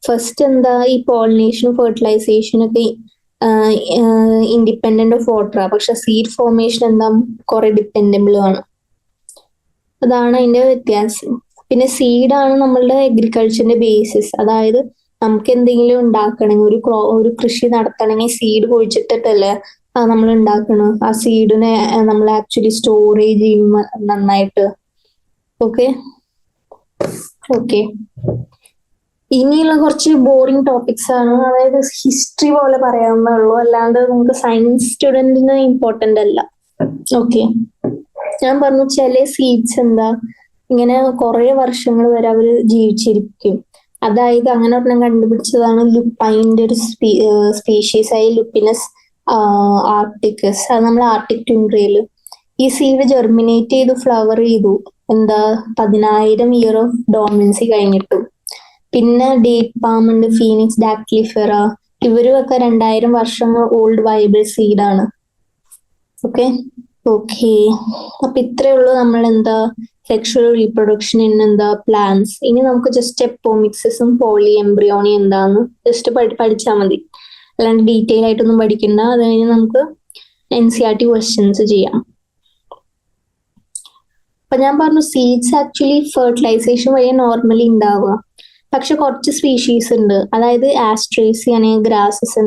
[SPEAKER 1] ഫസ്റ്റ് ഈ പോളിനേഷനും ഫെർട്ടിലൈസേഷനും ഒക്കെ ഇൻഡിപെൻഡന്റ് ഓഫ് വാട്ടർ. പക്ഷെ സീഡ് ഫോർമേഷൻ കുറെ ഡിപ്പെൻഡബിളും ആണ്. അതാണ് അതിന്റെ വ്യത്യാസം. പിന്നെ സീഡാണ് നമ്മളുടെ അഗ്രികൾച്ചറിന്റെ ബേസിസ്. അതായത് നമുക്ക് എന്തെങ്കിലും ഉണ്ടാക്കണമെങ്കിൽ ഒരു കൃഷി നടത്തണമെങ്കിൽ സീഡ് കുഴിച്ചിട്ടിട്ടല്ലേ നമ്മൾ ഉണ്ടാക്കണം. ആ സീഡിനെ നമ്മൾ ആക്ച്വലി സ്റ്റോറേജ് ചെയ്യും നന്നായിട്ട്. ഓക്കെ. ഇനിയുള്ള കുറച്ച് ബോറിംഗ് ടോപ്പിക്സ് ആണ്. അതായത് ഹിസ്റ്ററി പോലെ പറയാവുന്നുള്ളൂ, അല്ലാണ്ട് നമുക്ക് സയൻസ് സ്റ്റുഡന്റിന് ഇമ്പോർട്ടന്റ് അല്ല. ഓക്കെ, ഞാൻ പറഞ്ഞു ചില സീഡ്സ് ഇങ്ങനെ കുറെ വർഷങ്ങൾ വരെ അവര് ജീവിച്ചിരിക്കും. അതായത് അങ്ങനെ ഒരെണ്ണം കണ്ടുപിടിച്ചതാണ് ലുപ്പൈൻ്റെ ഒരു സ്പീഷീസ് ആയി ലുപ്പിനസ് ആർട്ടിക്കസ്. അത് നമ്മൾ ആർട്ടിക് ടുൻഡ്രയില് ഈ സീഡ് ജെർമിനേറ്റ് ചെയ്തു ഫ്ലവർ ചെയ്തു 10,000 ഇയർ ഓഫ് ഡോർമൻസി കഴിഞ്ഞിട്ടു. പിന്നെ ഡേറ്റ് പാം ഉണ്ട്, ഫീനിക്സ് ഡാക്ടിലിഫെറ, ഇവരും ഒക്കെ 2000 വർഷങ്ങൾ ഓൾഡ് വയബിൾ സീഡാണ്. ഓക്കെ. അപ്പൊ ഇത്രയേ ഉള്ളൂ നമ്മൾ സെക്ഷൽ റീപ്രൊഡക്ഷൻ ഇൻ പ്ലാന്റ്സ്. ഇനി നമുക്ക് ജസ്റ്റ് എപ്പോമിക്സിസും പോളി എംബ്രിയോണി എന്താന്ന് ജസ്റ്റ് പഠിച്ചാൽ മതി. അല്ലാണ്ട് ഡീറ്റെയിൽ ആയിട്ടൊന്നും പഠിക്കണ്ട. അത് കഴിഞ്ഞ് നമുക്ക് NCERT ക്വസ്റ്റ്യൻസ് ചെയ്യാം. അപ്പൊ ഞാൻ പറഞ്ഞു സീഡ്സ് ആക്ച്വലി ഫെർട്ടിലൈസേഷൻ വഴി നോർമലി ഉണ്ടാവുക. പക്ഷെ കുറച്ച് സ്പീഷീസ് ഉണ്ട്, അതായത് ആസ്ട്രേസി അല്ലെങ്കിൽ ഗ്രാസസ്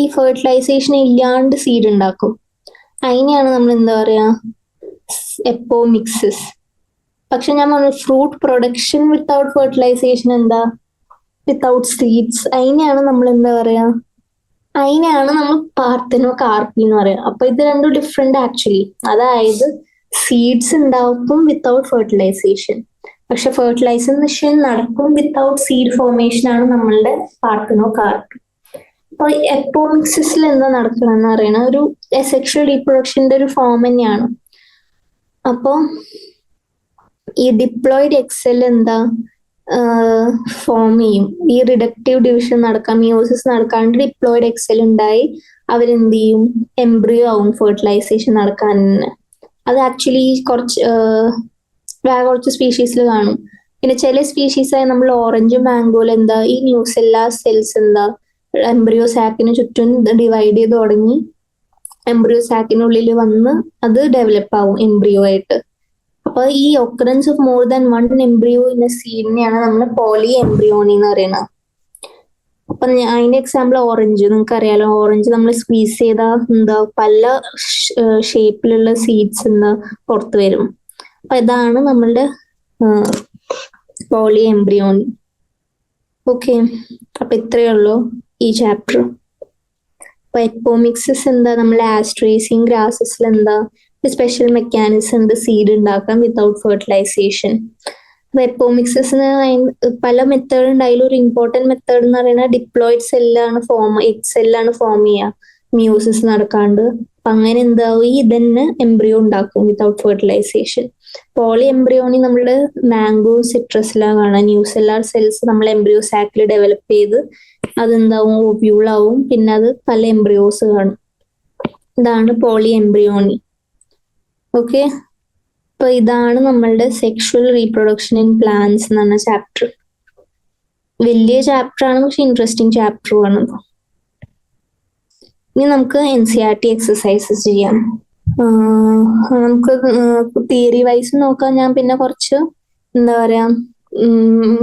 [SPEAKER 1] ഈ ഫെർട്ടിലൈസേഷൻ ഇല്ലാണ്ട് സീഡ് ഉണ്ടാക്കും. അതിനെയാണ് നമ്മൾ എപ്പോമിക്സിസ്. പക്ഷെ ഞാൻ പറഞ്ഞു fruit production without fertilisation without seeds, അതിനെയാണ് നമ്മൾ അതിനെയാണ് നമ്മൾ പാർത്തനോകാർപ്പി എന്ന് പറയാം. അപ്പൊ ഇത് രണ്ടും ഡിഫറെന്റ് ആക്ച്വലി. അതായത് സീഡ്സ് ഉണ്ടാക്കും വിത്തൗട്ട് ഫെർട്ടിലൈസേഷൻ, പക്ഷെ ഫെർട്ടിലൈസേഷൻ നടക്കും വിത്തൗട്ട് സീഡ് ഫോർമേഷൻ ആണ് നമ്മളുടെ പാർത്തനോകാർപ്പി. അപ്പൊ എപ്പോമിക്സിസിൽ നടക്കണമെന്ന് പറയുന്നത് ഒരു സെക്ഷൽ റീപ്രൊഡക്ഷന്റെ ഒരു ഫോം തന്നെയാണ്. അപ്പൊ ഈ ഡിപ്ലോയിഡ് എക്സെൽ ഫോം ചെയ്യും. ഈ റിഡക്റ്റീവ് ഡിവിഷൻ നടക്കാം, മിയോസിസ് നടക്കാണ്ട് ഡിപ്ലോയിഡ് എക്സെൽ ഉണ്ടായി അവരെന്ത് ചെയ്യും, എംബ്രിയോ ആവും ഫെർട്ടിലൈസേഷൻ നടക്കാൻ. അത് ആക്ച്വലി കുറച്ച് സ്പീഷീസിൽ കാണും. പിന്നെ ചില സ്പീഷീസായി നമ്മൾ ഓറഞ്ച് മാംഗോയിൽ ഈ ന്യൂസെല്ല സെൽസ് എംബ്രിയോ സാക്കിന് ചുറ്റും ഡിവൈഡ് ചെയ്ത് തുടങ്ങി എംബ്രിയോ സാക്കിനുള്ളിൽ വന്ന് അത് ഡെവലപ്പ് ആവും എംബ്രിയോ ആയിട്ട്. അപ്പൊ ഈ occurrence of more than 1 embryo in a സീഡിനെയാണ് നമ്മൾ പോളി എംബ്രിയോണി എന്ന് പറയുന്നത്. അപ്പൊ അതിന്റെ എക്സാമ്പിൾ ഓറഞ്ച്. നിങ്ങൾക്ക് അറിയാലോ, ഓറഞ്ച് നമ്മൾ സ്ക്വീസ് ചെയ്താൽ പല ഷേപ്പിലുള്ള സീഡ്സ് പുറത്തു വരും. അപ്പൊ ഇതാണ് നമ്മളുടെ പോളി എംബ്രിയോണി. ഓക്കെ, അപ്പൊ ഇത്രയേ ഉള്ളൂ ഈ ചാപ്റ്റർ. അപ്പൊ എപ്പോമിക്സിസ് നമ്മൾ ആസ്ട്രേസിയും ഗ്രാസസിൽ സ്പെഷ്യൽ മെക്കാനിസം ഉണ്ട് സീഡ് ഉണ്ടാക്കാം വിത്തൗട്ട് ഫെർട്ടിലൈസേഷൻ. അപ്പൊ എപ്പോമിക്സിന് പല മെത്തേഡ് ഉണ്ട്. അതിലൊരു ഇമ്പോർട്ടന്റ് മെത്തേഡ് എന്ന് പറയുന്നത് ഡിപ്ലോയിഡ് സെല്ലാണ് എഗ് സെല്ലാണ് ഫോം ചെയ്യുക മിയോസിസ് നടക്കാണ്ട്. അപ്പൊ അങ്ങനെ ഇതന്നെ എംബ്രിയോ ഉണ്ടാക്കും വിത്തൗട്ട് ഫെർട്ടിലൈസേഷൻ. പോളി എംബ്രിയോണി നമ്മുടെ മാംഗോ സിട്രസിലാണ് കാണാം. ന്യൂസെല്ലാർ സെൽസ് നമ്മൾ എംബ്രിയോ സാക്കിൽ ഡെവലപ്പ് ചെയ്ത് ഓവ്യൂളാവും. പിന്നെ അത് പല എംബ്രിയോസ് കാണും. ഇതാണ് പോളി എംബ്രിയോണി. ഓക്കെ, അപ്പൊ ഇതാണ് നമ്മളുടെ സെക്ഷൽ റീപ്രൊഡക്ഷൻ ഇൻ പ്ലാന്റ്സ് എന്ന് പറഞ്ഞ ചാപ്റ്റർ. വലിയ ചാപ്റ്റർ ആണ്, പക്ഷെ ഇൻട്രസ്റ്റിംഗ് ചാപ്റ്ററും ആണ്. ഇനി നമുക്ക് NCERT എക്സസൈസസ് ചെയ്യാം. നമുക്ക് തിയറി വൈസ് നോക്കാം. ഞാൻ പിന്നെ കുറച്ച് എന്താ പറയാ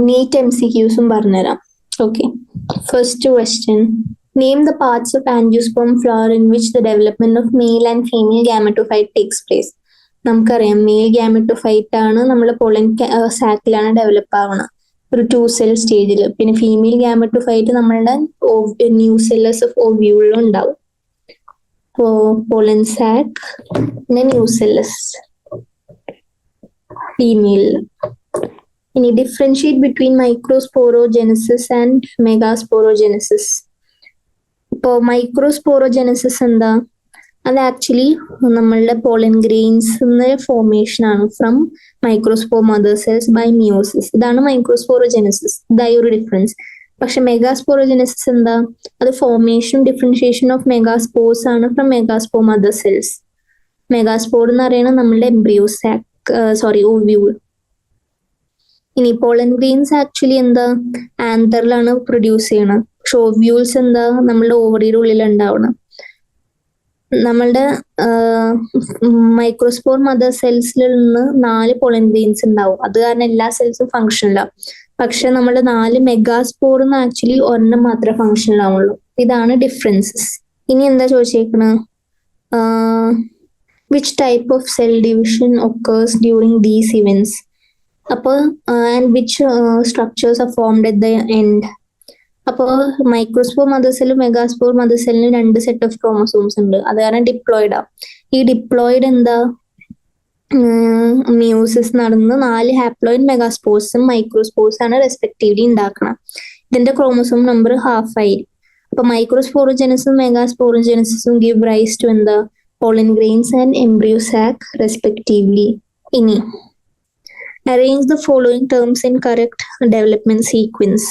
[SPEAKER 1] നീറ്റ് MCQസും പറഞ്ഞുതരാം. Okay, first question. Name the parts of angiosperm flower in which the development of male and female gametophyte takes place. നമുക്കറിയാം മെയിൽ ഗാമറ്റോഫൈറ്റ് ആണ് നമ്മുടെ പോളൻ സാക്കിലാണ് ഡെവലപ്പ് ആവുന്നത്, ഒരു 2 സെൽ സ്റ്റേജിൽ. പിന്നെ ഫീമെയിൽ ഗാമറ്റോഫൈറ്റ് നമ്മളുടെ ന്യൂസെല്ലസ് ഓഫ് ഓവ്യൂളിലും ഉണ്ടാവും. പോളൻ സാക്ക്, പിന്നെ ന്യൂസെല്ലസ് ഫീമെയിൽ. ഇനി differentiate between microsporogenesis and megasporogenesis. ഇപ്പോൾ മൈക്രോസ്പോറോജെനസിസ് എന്താ? അത് ആക്ച്വലി നമ്മളുടെ പോളൻ ഗ്രെയിൻസിന്റെ ഫോർമേഷൻ ആണ് from microspore mother cells by meiosis. ഇതാണ് മൈക്രോസ്പോറോജെനസിസ്. ഇതായി ഒരു ഡിഫറൻസ്. പക്ഷെ മെഗാസ്പോറോജെനസിസ് എന്താ? അത് ഫോർമേഷൻ ഡിഫറൻഷിയേഷൻ ഓഫ് മെഗാസ്പോർസ് ആണ് from megaspore mother cells. Megaspore എന്ന് പറയുന്നത് നമ്മളുടെ എംബ്രിയോ സാക്ക്, ഓവ്യൂൾ. ഇനി പോളൻ ഗ്രെയിൻസ് ആക്ച്വലി എന്താ? ആന്തറിലാണ് പ്രൊഡ്യൂസ് ചെയ്യണത്. പക്ഷെ ഓവ്യൂൾസ് എന്താ? നമ്മളുടെ ഓവറിയുടെ ഉള്ളിൽ ഉണ്ടാവണം. നമ്മളുടെ മൈക്രോസ്പോർ മദർ സെൽസിൽ നിന്ന് 4 പോളൻ ഗ്രെയിൻസ് ഉണ്ടാവും. അത് കാരണം എല്ലാ സെൽസും ഫങ്ഷനിലാവും. പക്ഷെ നമ്മുടെ 4 മെഗാസ്പോറിന്ന് ആക്ച്വലി ഒരെണ്ണം മാത്രമേ ഫങ്ഷനിലാവുള്ളൂ. ഇതാണ് ഡിഫറൻസസ്. ഇനി എന്താ ചോദിച്ചേക്കണത്? Which type of cell division occurs during these events. അപ്പോൾ and which structures are formed at the end. അപ്പോൾ മൈക്രോസ്പോർ മദർ സെല്ലും മെഗാസ്പോർ മദർ സെല്ലിന് 2 സെറ്റ് ഓഫ് ക്രോമസോംസ് ഉണ്ട്. അത് കാരണം ഡിപ്ലോയിഡ് ആ. ഈ ഡിപ്ലോയിഡ് എന്താ? മിയോസിസ് നടന്ന് 4 ഹാപ്ലോയിഡ് മെഗാസ്പോർസും മൈക്രോസ്പോർസ് ആണ് റെസ്പെക്റ്റീവ്ലി ഉണ്ടാക്കണം. ഇതിന്റെ ക്രോമസോം നമ്പർ 1/2 ആയിരിക്കും. അപ്പൊ മൈക്രോസ്പോറോജെനസിസും മെഗാസ്പോറോജെനസിസും ഗിവ് റൈസ് ടു എന്താ? Pollen grains and embryo sac respectively. ഇനി arrange the following terms in correct development sequence.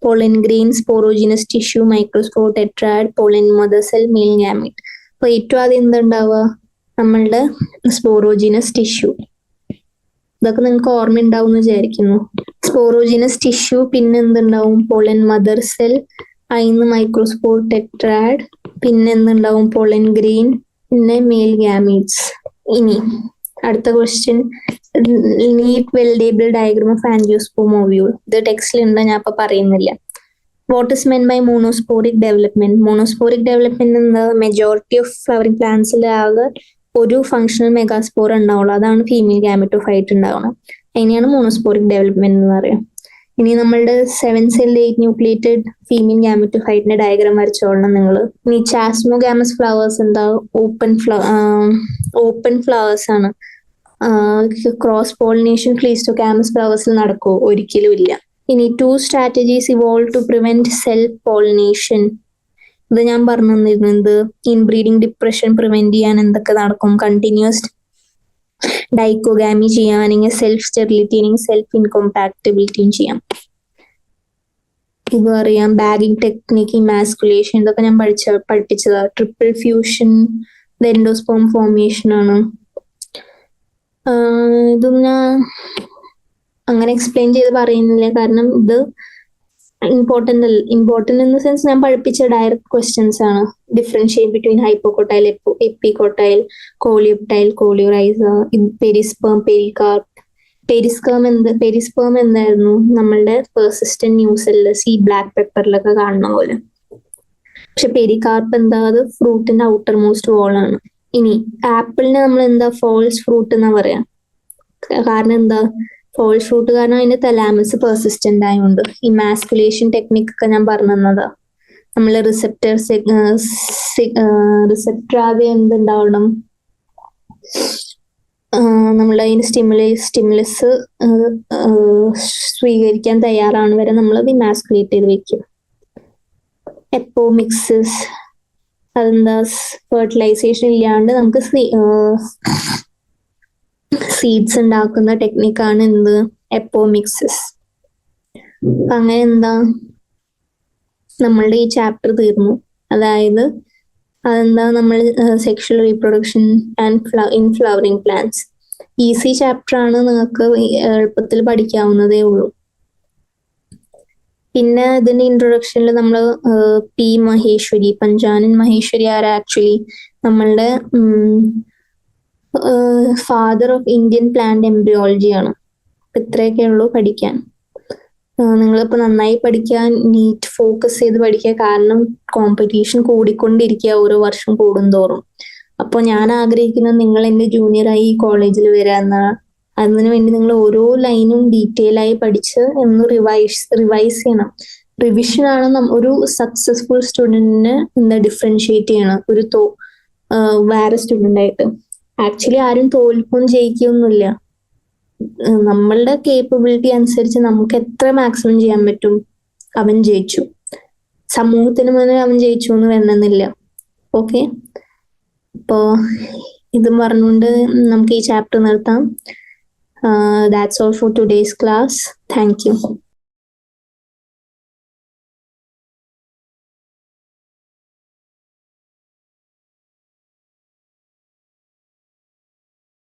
[SPEAKER 1] Pollen grain, sporogenous tissue, microspore, tetrad, pollen mother cell, male gamete. അപ്പോൾ ഏറ്റവും ആദ്യം എന്തുണ്ടാവുക? നമ്മളുടെ സ്പോറോജിനസ് ടിഷ്യൂ. ഇതൊക്കെ നിങ്ങൾക്ക് ഓർമ്മ ഉണ്ടാവും എന്ന് വിചാരിക്കുന്നു. സ്പോറോജിനസ് ടിഷ്യൂ, പിന്നെ എന്തുണ്ടാവും? പോളൻ മദർ സെൽ, അതിന്ന് മൈക്രോസ്പോർ, ടെട്രാഡ്, പിന്നെ എന്തുണ്ടാവും? പോളൻ ഗ്രെയിൻ, പിന്നെ മെയിൽ ഗാമീറ്റ്സ്. ഇനി അടുത്ത question, neat well label diagram of angiosperm ovule. ഇത് ടെക്സ്റ്റിൽ ഉണ്ട്, ഞാൻ ഇപ്പൊ പറയുന്നില്ല. What is mean by monosporic development? Monosporic development എന്താ? മെജോറിറ്റി ഓഫ് ഫ്ലവറിംഗ് പ്ലാന്റ്സിൽ ആകെ ഒരു ഫങ്ഷണൽ മെഗാസ്പോർ ഉണ്ടാവുള്ളൂ. അതാണ് ഫീമെയിൽ ഗാമറ്റോഫൈറ്റ് ഉണ്ടാവണം. അതിനെയാണ് മോണോസ്പോറിക് ഡെവലപ്മെന്റ് എന്ന് പറയാം. ഇനി നമ്മളുടെ 7 സെൽ 8 ന്യൂക്ലിയേറ്റഡ് ഫീമെയിൽ ഗാമറ്റോഫൈറ്റിന്റെ ഡയഗ്രാം വരച്ചോളണം നിങ്ങൾ. ഇനി ചാസ്മോഗാമസ് ഫ്ലവേഴ്സ് എന്താ? ഓപ്പൺ ഫ്ലവേഴ്സ് ആണ്. ക്രോസ് പോളിനേഷൻ ക്ലീസ്റ്റോഗാമസ് ഫ്ലവേഴ്സിൽ നടക്കുമോ? ഒരിക്കലും ഇല്ല. ഇനി 2 strategies evolved to prevent self pollination. ഇത് ഞാൻ പറഞ്ഞു തന്നിരുന്നത് ഇൻബ്രീഡിങ് ഡിപ്രഷൻ പ്രിവെന്റ് ചെയ്യാൻ എന്തൊക്കെ നടക്കും? കണ്ടിന്യൂസ് ഡൈക്കോഗാമി ചെയ്യാം, അല്ലെങ്കിൽ സെൽഫ് സ്റ്റെറിലിറ്റി, അല്ലെങ്കിൽ സെൽഫ് ഇൻകോമ്പാക്റ്റബിലിറ്റിയും ചെയ്യാം. ഇത് അറിയാം. ബാഗിങ് ടെക്നിക്, ഇമാസ്കുലേഷൻ, ഇതൊക്കെ ഞാൻ പഠിപ്പിച്ചതാ. ട്രിപ്പിൾ ഫ്യൂഷൻ, എൻഡോസ്പോം ഫോർമേഷൻ ആണ്. ഇതും ഞാൻ അങ്ങനെ എക്സ്പ്ലെയിൻ ചെയ്ത് പറയുന്നില്ല, കാരണം ഇത് ഇമ്പോർട്ടന്റ് ഇൻ ദ സെൻസ് ഞാൻ പഠിപ്പിച്ച ഡയറക്റ്റ് ക്വസ്റ്റ്യൻസ് ആണ്. Differentiate between hypocotyl, epicotyl, coleoptile, coleorhiza, perisperm, pericarp. Perisperm എന്തായിരുന്നു? നമ്മളുടെ പെർസിസ്റ്റന്റ് ന്യൂസെല്ലസ് ഈ ബ്ലാക്ക് പെപ്പറിലൊക്കെ കാണുന്ന പോലെ. പക്ഷെ പെരികാർപ്പ് എന്താ? അത് ഫ്രൂട്ടിന്റെ ഔട്ടർ മോസ്റ്റ് വോൾ ആണ്. ഇനി ആപ്പിളിന് നമ്മൾ എന്താ? ഫോൾസ് ഫ്രൂട്ട് എന്നാ പറയാ. കാരണം എന്താ? ഫോൾസ് ഫ്രൂട്ട് കാരണം അതിന്റെ തലാമസ് പെർസിസ്റ്റന്റ് ആയതുകൊണ്ട്. ഇമാസ്കുലേഷൻ ടെക്നിക് ഒക്കെ ഞാൻ പറഞ്ഞു തന്നതാ. നമ്മള് റിസെപ്റ്റർ ആദ്യം എന്തുണ്ടാവണം? നമ്മൾ അതിന് സ്റ്റിമുലസ് സ്വീകരിക്കാൻ തയ്യാറാണ് വരെ നമ്മൾ ഇമാസ്കുലേറ്റ് ചെയ്ത് വെക്കും. എപ്പോമിക്സിസ്, അതെന്താ? ഫെർട്ടിലൈസേഷൻ ഇല്ലാണ്ട് നമുക്ക് സീഡ്സ് ഉണ്ടാക്കുന്ന ടെക്നിക്കാണ് എന്ത്? എപ്പോമിക്സിസ്. അങ്ങനെ എന്താ? നമ്മളുടെ ഈ ചാപ്റ്റർ തീർന്നു. അതായത് അതെന്താ? നമ്മൾ sexual reproduction and in flowering plants. Easy chapter ആണ്, നിങ്ങൾക്ക് എളുപ്പത്തിൽ പഠിക്കാവുന്നതേ ഉള്ളൂ. പിന്നെ ഇതിന്റെ ഇൻട്രൊഡക്ഷനിൽ നമ്മൾ P Maheshwari, Panchanan Maheshwari are actually നമ്മളുടെ father of Indian plant embryology ആണ്. ഇത്രയൊക്കെ ഉള്ളൂ പഠിക്കാൻ. നിങ്ങളിപ്പോൾ നന്നായി പഠിക്കാൻ, നീറ്റ് ഫോക്കസ് ചെയ്ത് പഠിക്കുക. കാരണം കോമ്പറ്റീഷൻ കൂടിക്കൊണ്ടിരിക്കുക ഓരോ വർഷം കൂടുന്തോറും. അപ്പോൾ ഞാൻ ആഗ്രഹിക്കുന്നത് നിങ്ങൾ എൻ്റെ ജൂനിയറായി ഈ കോളേജിൽ വരാമെന്ന. അതിനു വേണ്ടി നിങ്ങൾ ഓരോ ലൈനും ഡീറ്റെയിൽ ആയി പഠിച്ച് ഒന്ന് റിവൈസ് ചെയ്യണം. റിവിഷൻ ആണ് ഒരു സക്സസ്ഫുൾ സ്റ്റുഡന്റിനെ ഡിഫറൻഷിയേറ്റ് ചെയ്യണം ഒരു വേറെ സ്റ്റുഡന്റ് ആയിട്ട്. ആക്ച്വലി ആരും തോൽക്കും ജയിക്കൊന്നുമില്ല. നമ്മളുടെ കേപ്പബിലിറ്റി അനുസരിച്ച് നമുക്ക് എത്ര മാക്സിമം ചെയ്യാൻ പറ്റും അവൻ ജയിച്ചു. സമൂഹത്തിന് മുന്നിൽ അവൻ ജയിച്ചു എന്ന് വേണമെന്നില്ല. ഓക്കെ, അപ്പോ ഇതും പറഞ്ഞുകൊണ്ട് നമുക്ക് ഈ ചാപ്റ്റർ നിർത്താം. That's all for today's class. Thank you.